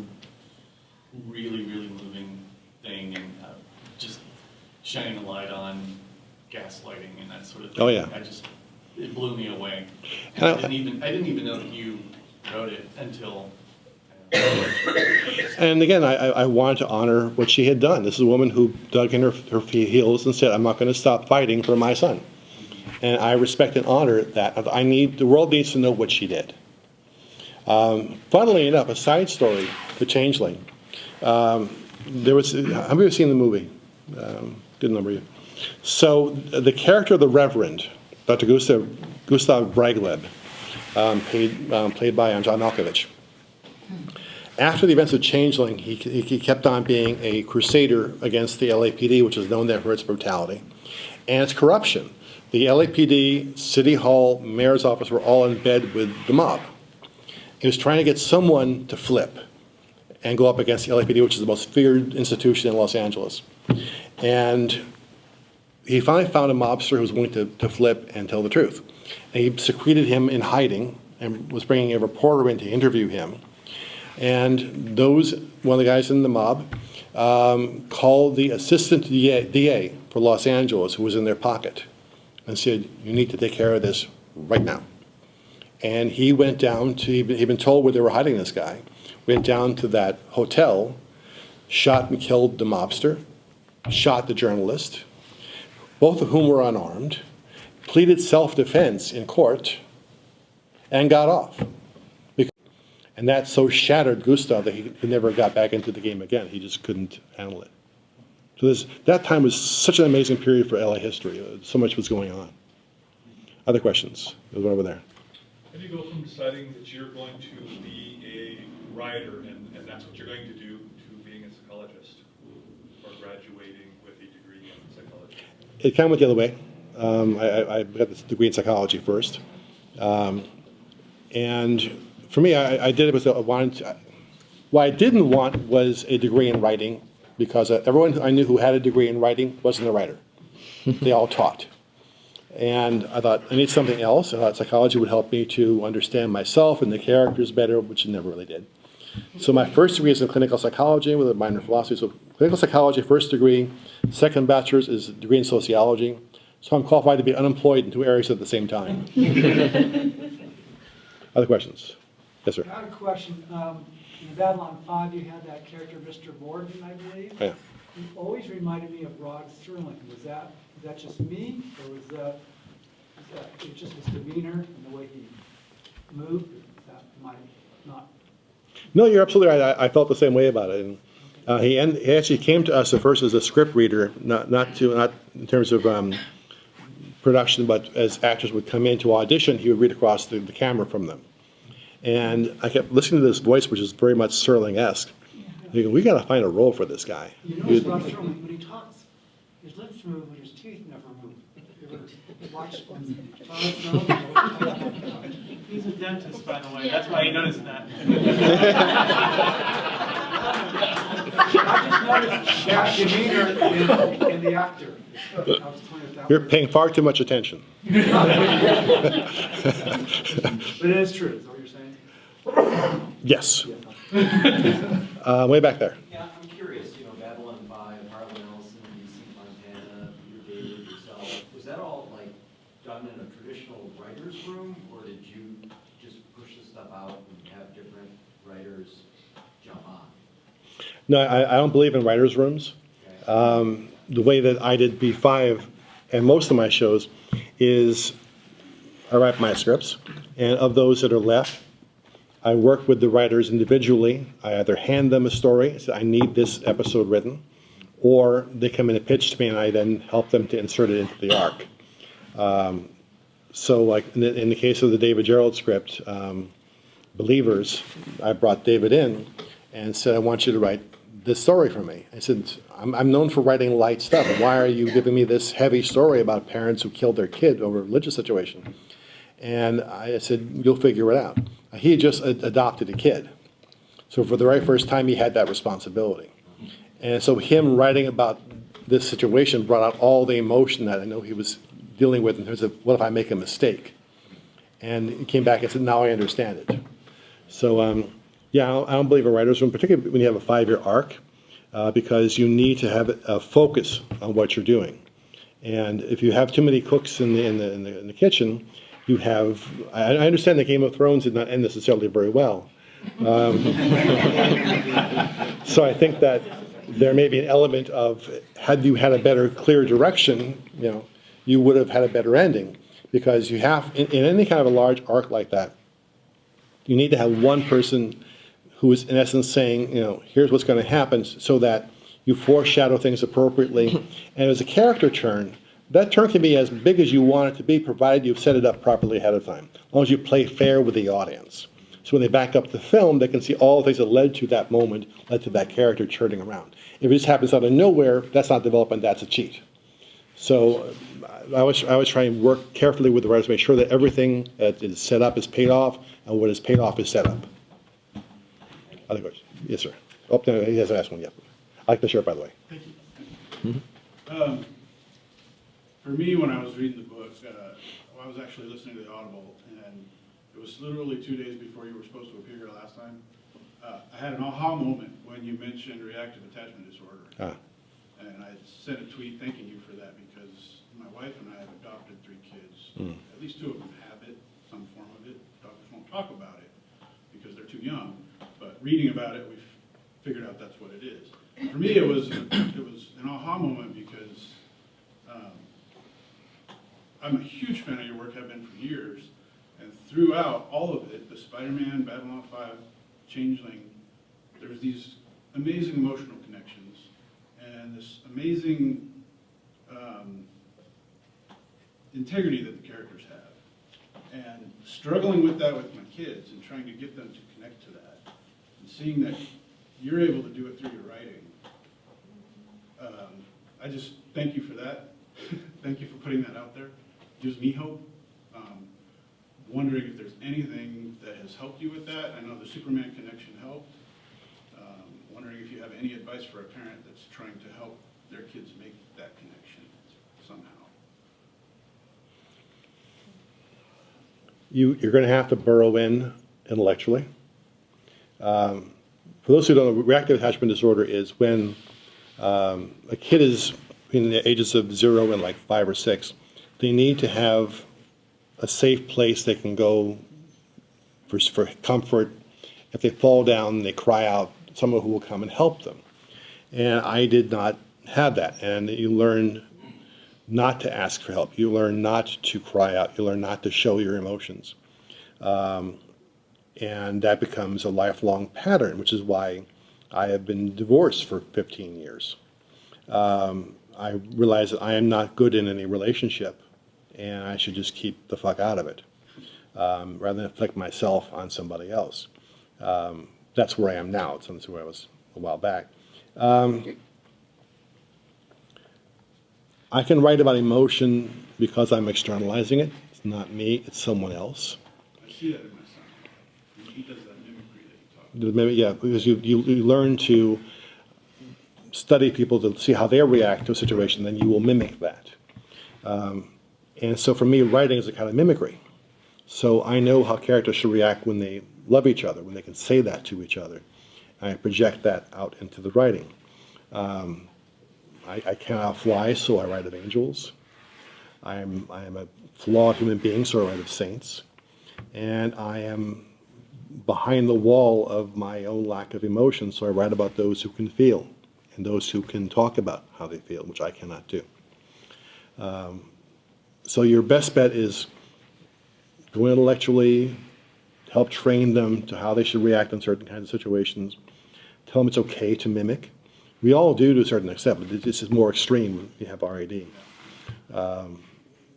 really, really moving thing, and just shining a light on gaslighting and that sort of thing. Oh, yeah. It blew me away. And I didn't even know that you wrote it until. And again, I wanted to honor what she had done. This is a woman who dug in her heels and said, "I'm not going to stop fighting for my son." And I respect and honor that. The world needs to know what she did. Funnily enough, a side story for Changeling. How many of you have seen the movie? Good number of you. So the character of the Reverend, Dr. Gustav Bragleb, played by John Malkovich. After the events of Changeling, he kept on being a crusader against the LAPD, which is known there for its brutality. And it's corruption. The LAPD, City Hall, Mayor's office were all in bed with the mob. He was trying to get someone to flip and go up against the LAPD, which is the most feared institution in Los Angeles. And he finally found a mobster who was willing to flip and tell the truth. And he secreted him in hiding and was bringing a reporter in to interview him. And one of the guys in the mob called the assistant DA for Los Angeles, who was in their pocket, and said, "You need to take care of this right now." And he went down to, he'd been told where they were hiding this guy, went down to that hotel, shot and killed the mobster, shot the journalist, both of whom were unarmed, pleaded self-defense in court, and got off. And that so shattered Gustav that he never got back into the game again. He just couldn't handle it. So that time was such an amazing period for LA history. So much was going on. Other questions? There's one over there. How do you go from deciding that you're going to be a writer and that's what you're going to do to being a psychologist or graduating with a degree in psychology? It kind of went the other way. I got this degree in psychology first. And for me, I did it because I wanted to. What I didn't want was a degree in writing because everyone I knew who had a degree in writing wasn't a writer. They all taught. And I thought, I need something else. I thought psychology would help me to understand myself and the characters better, which it never really did. So my first degree is in clinical psychology with a minor in philosophy. So clinical psychology, first degree. Second bachelor's is a degree in sociology. So I'm qualified to be unemployed in two areas at the same time. Other questions? Yes, sir. I have a question. In Babylon 5, you had that character, Mr. Morden, I believe. Yeah. He always reminded me of Rod Serling. Was that just me, or was that it just his demeanor and the way he moved? That might not. No, you're absolutely right. I felt the same way about it. And he actually came to us at first as a script reader, not in terms of production, but as actors would come in to audition, he would read across the camera from them. And I kept listening to this voice, which is very much Serling-esque. Thinking, we got to find a role for this guy. You notice Rod Serling, when he talks, his lips move, but his teeth never move. You ever watch He's a dentist, by the way, that's why you noticed that. I just noticed that demeanor in the actor. You're paying far too much attention. But it is true, is that what you're saying? Yes. Way back there. Yeah, I'm curious, Babylon 5, Harlan Ellison, DC Montana, Peter David, yourself, was that all done in a traditional writer's room, or did you just push the stuff out and have different writers jump on? No, I don't believe in writers' rooms. Okay. The way that I did B5 and most of my shows is I write my scripts, and of those that are left, I work with the writers individually. I either hand them a story, say I need this episode written, or they come in and pitch to me, and I then help them to insert it into the arc. So like in the case of the David Gerald script, Believers, I brought David in and said, I want you to write this story for me. I said, I'm known for writing light stuff. Why are you giving me this heavy story about parents who killed their kid over a religious situation? And I said, you'll figure it out. He had just adopted a kid. So for the very first time, he had that responsibility. And so him writing about this situation brought out all the emotion that I know he was dealing with in terms of, what if I make a mistake? And he came back and said, now I understand it. So, yeah, I don't believe in writer's room, particularly when you have a 5-year arc, because you need to have a focus on what you're doing. And if you have too many cooks in the kitchen, you have. I understand that Game of Thrones did not end necessarily very well. So I think that there may be an element of, had you had a better, clear direction, you would have had a better ending, because you have in any kind of a large arc like that, you need to have one person who is in essence saying, here's what's going to happen, so that you foreshadow things appropriately. And as a character turn, that turn can be as big as you want it to be, provided you've set it up properly ahead of time, as long as you play fair with the audience. So when they back up the film, they can see all the things that led to that moment, led to that character turning around. If it just happens out of nowhere, that's not development, that's a cheat. So I always try and work carefully with the writers to make sure that everything that is set up is paid off, and what is paid off is set up. Other questions? Yes, sir. Oh, no, he hasn't asked one yet. I like the shirt, by the way. Thank you. For me, when I was reading the book, I was actually listening to the Audible, and it was literally 2 days before you were supposed to appear here last time. I had an aha moment when you mentioned reactive attachment disorder. Ah. And I sent a tweet thanking you for that because my wife and I have adopted 3 kids. At least 2 of them have it, some form of it. Doctors won't talk about it because they're too young. But reading about it, we've figured out that's what it is. For me, it was an aha moment because I'm a huge fan of your work, have been for years. And throughout all of it, the Spider-Man, Babylon 5, Changeling, there's these amazing emotional connections and this amazing integrity that the characters have. And struggling with that with my kids and trying to get them to connect to that and seeing that you're able to do it through your writing. I just thank you for that. Thank you for putting that out there. Gives me hope. Wondering if there's anything that has helped you with that. I know the Superman connection helped. Wondering if you have any advice for a parent that's trying to help their kids make that connection somehow. You're going to have to burrow in intellectually. For those who don't know, reactive attachment disorder is when a kid is in the ages of 0 and like 5 or 6, they need to have a safe place they can go for comfort. If they fall down, they cry out, someone who will come and help them. And I did not have that. And you learn not to ask for help. You learn not to cry out. You learn not to show your emotions. And that becomes a lifelong pattern, which is why I have been divorced for 15 years. I realize that I am not good in any relationship, and I should just keep the fuck out of it, rather than inflict myself on somebody else. That's where I am now. It's where I was a while back. I can write about emotion because I'm externalizing it. It's not me, it's someone else. I see that in my son. He does that mimicry that you talk about. Yeah, because you learn to study people to see how they react to a situation, then you will mimic that. And so for me, writing is a kind of mimicry. So I know how characters should react when they love each other, when they can say that to each other. And I project that out into the writing. I cannot fly, so I write of angels. I am a flawed human being, so I write of saints. And I am behind the wall of my own lack of emotion, so I write about those who can feel and those who can talk about how they feel, which I cannot do. So your best bet is go intellectually, help train them to how they should react in certain kinds of situations, tell them it's okay to mimic. We all do to a certain extent, but this is more extreme when you have RAD.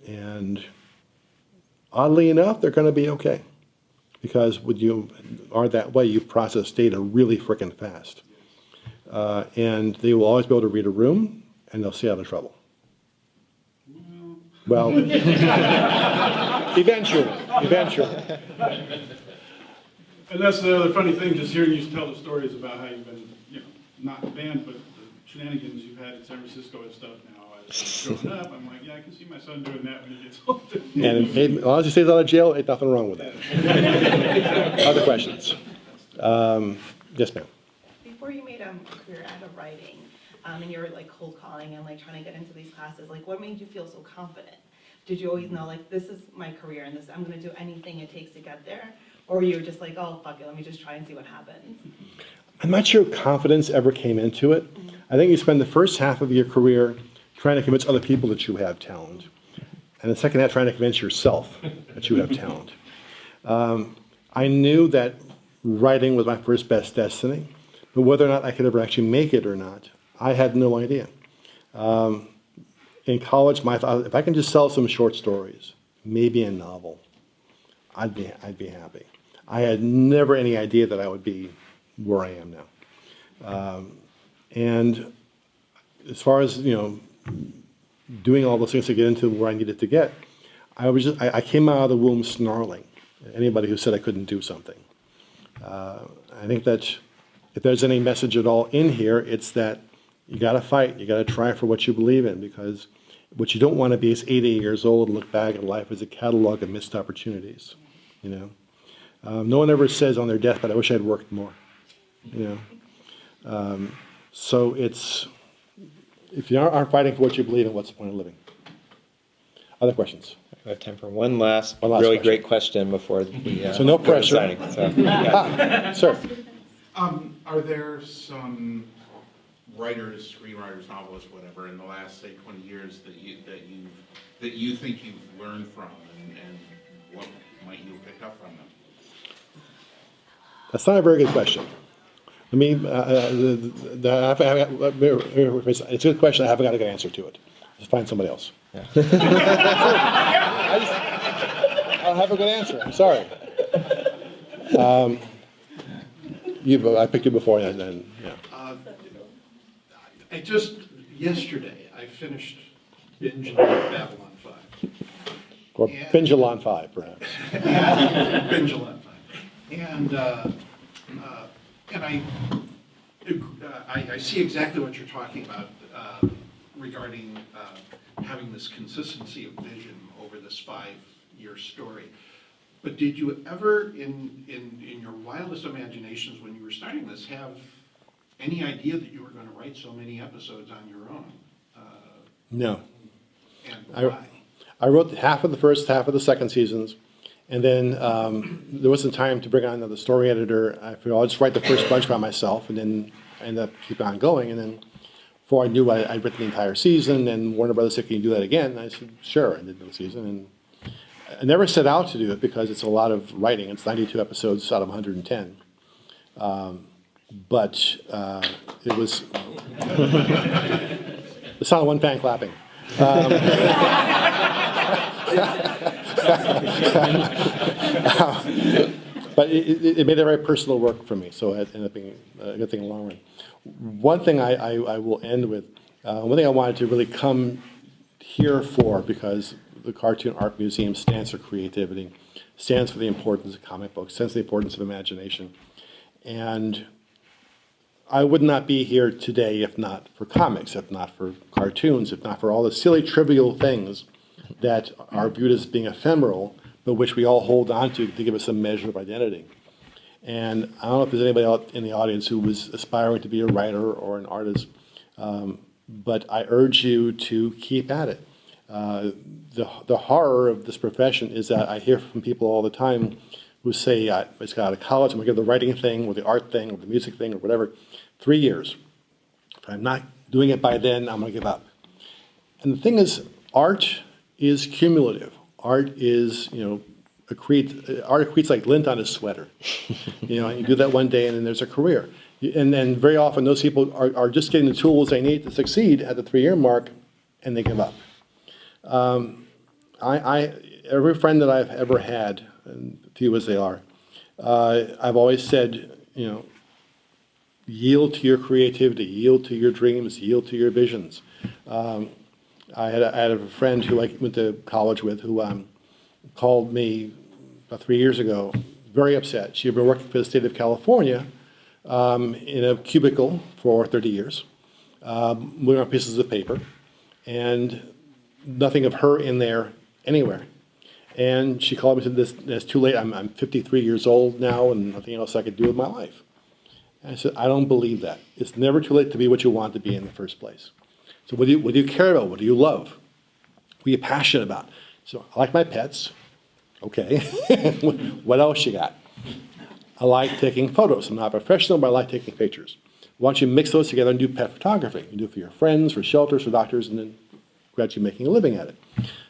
And oddly enough, they're going to be okay. Because when you are that way, you process data really frickin' fast. And they will always be able to read a room, and they'll stay out of trouble. Well, eventually. And that's the other funny thing, just hearing you tell the stories about how you've been, not banned, but the shenanigans you've had in San Francisco and stuff now. As growing up, I'm like, yeah, I can see my son doing that when he gets older. And as long as he stays out of jail, ain't nothing wrong with that. Other questions? Yes, ma'am. Before you made a career out of writing, and you were like cold calling and like trying to get into these classes, like what made you feel so confident? Did you always know like this is my career and this I'm going to do anything it takes to get there? Or you were just like, oh, fuck it, let me just try and see what happens? I'm not sure confidence ever came into it. I think you spend the first half of your career trying to convince other people that you have talent. And the second half trying to convince yourself that you have talent. I knew that writing was my first best destiny, but whether or not I could ever actually make it or not, I had no idea. In college, my thought, if I can just sell some short stories, maybe a novel, I'd be happy. I had never any idea that I would be where I am now. And as far as, doing all those things to get into where I needed to get, I came out of the womb snarling. Anybody who said I couldn't do something. I think that if there's any message at all in here, it's that you got to fight. You got to try for what you believe in, because what you don't want to be is 80 years old and look back at life as a catalog of missed opportunities. You know, no one ever says on their deathbed, "I wish I'd worked more." You know, so it's if you aren't fighting for what you believe in, what's the point of living? Other questions? We have time for one last really question. great question before we. So no go to pressure. signing. So, yeah. Sir. Are there some writers, screenwriters, novelists, whatever, in the last, say, 20 years that you think you've learned from, and what might you pick up from them? That's not a very good question. I mean, it's a good question. I haven't got a good answer to it. Just find somebody else. Yeah. I'll have a good answer. I'm sorry. I picked you before, and then yeah. Yesterday, I finished binging Babylon 5. Or Bingelon 5, perhaps. Bingelon 5. And I see exactly what you're talking about regarding having this consistency of vision over this 5-year story. But did you ever, in your wildest imaginations when you were starting this, have any idea that you were going to write so many episodes on your own? No. And why? I wrote half of the first, half of the second seasons, and then there wasn't time to bring on another story editor. I figured I'll just write the first bunch by myself, and then I ended up keeping on going. And then before I knew I'd written the entire season, and Warner Brothers said, "Can you do that again?" And I said, "Sure." I did the season, and I never set out to do it because it's a lot of writing. It's 92 episodes out of 110. But it was the sound of one fan clapping. But it made it very personal work for me, so it ended up being a good thing in the long run. One thing I will end with, one thing I wanted to really come here for, because the Cartoon Art Museum stands for creativity, stands for the importance of comic books, stands for the importance of imagination. And I would not be here today if not for comics, if not for cartoons, if not for all the silly, trivial things that are viewed as being ephemeral, but which we all hold on to give us some measure of identity. And I don't know if there's anybody out in the audience who was aspiring to be a writer or an artist, but I urge you to keep at it. The horror of this profession is that I hear from people all the time who say, I just got out of college, I'm going to give the writing thing or the art thing or the music thing or whatever 3 years. If I'm not doing it by then, I'm going to give up. And the thing is, art is cumulative. Art is, art accretes like lint on a sweater. You do that one day and then there's a career. And then very often those people are just getting the tools they need to succeed at the 3-year mark, and they give up. Every friend that I've ever had, and few as they are, I've always said, yield to your creativity, yield to your dreams, yield to your visions. I had a friend who I went to college with who called me about 3 years ago, very upset. She had been working for the state of California in a cubicle for 30 years, moving on pieces of paper, and nothing of her in there anywhere. And she called me and said, it's too late. I'm 53 years old now and nothing else I could do with my life. And I said, I don't believe that. It's never too late to be what you want to be in the first place. So what do you care about? What do you love? What are you passionate about? So I like my pets. Okay. What else you got? I like taking photos. I'm not a professional, but I like taking pictures. Why don't you mix those together and do pet photography? You do it for your friends, for shelters, for doctors, and then gradually making a living at it.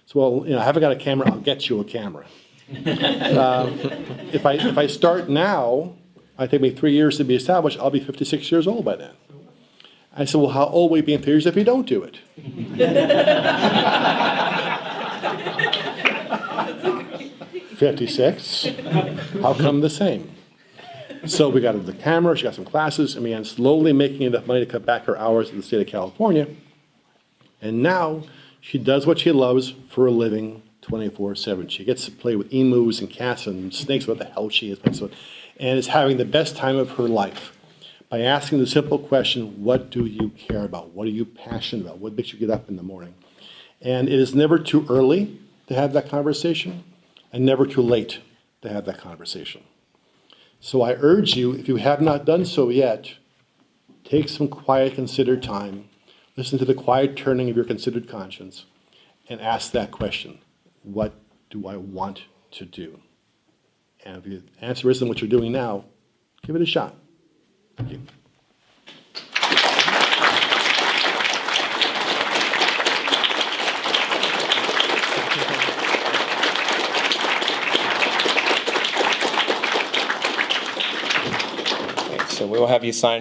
So, well, I haven't got a camera. I'll get you a camera. If I start now, it take me 3 years to be established. I'll be 56 years old by then. I said, well, how old will you be in 3 years if you don't do it? 56. How come the same? So we got the camera. She got some classes, and began slowly making enough money to cut back her hours in the state of California. And now She does what she loves for a living 24/7. She gets to play with emus and cats and snakes, what the hell she is, and is having the best time of her life by asking the simple question, what do you care about? What are you passionate about? What makes you get up in the morning? And it is never too early to have that conversation and never too late to have that conversation. So I urge you, if you have not done so yet, take some quiet, considered time, listen to the quiet turning of your considered conscience, and ask that question, what do I want to do? And if the answer isn't what you're doing now, give it a shot. Thank you. Okay, so we will have you sign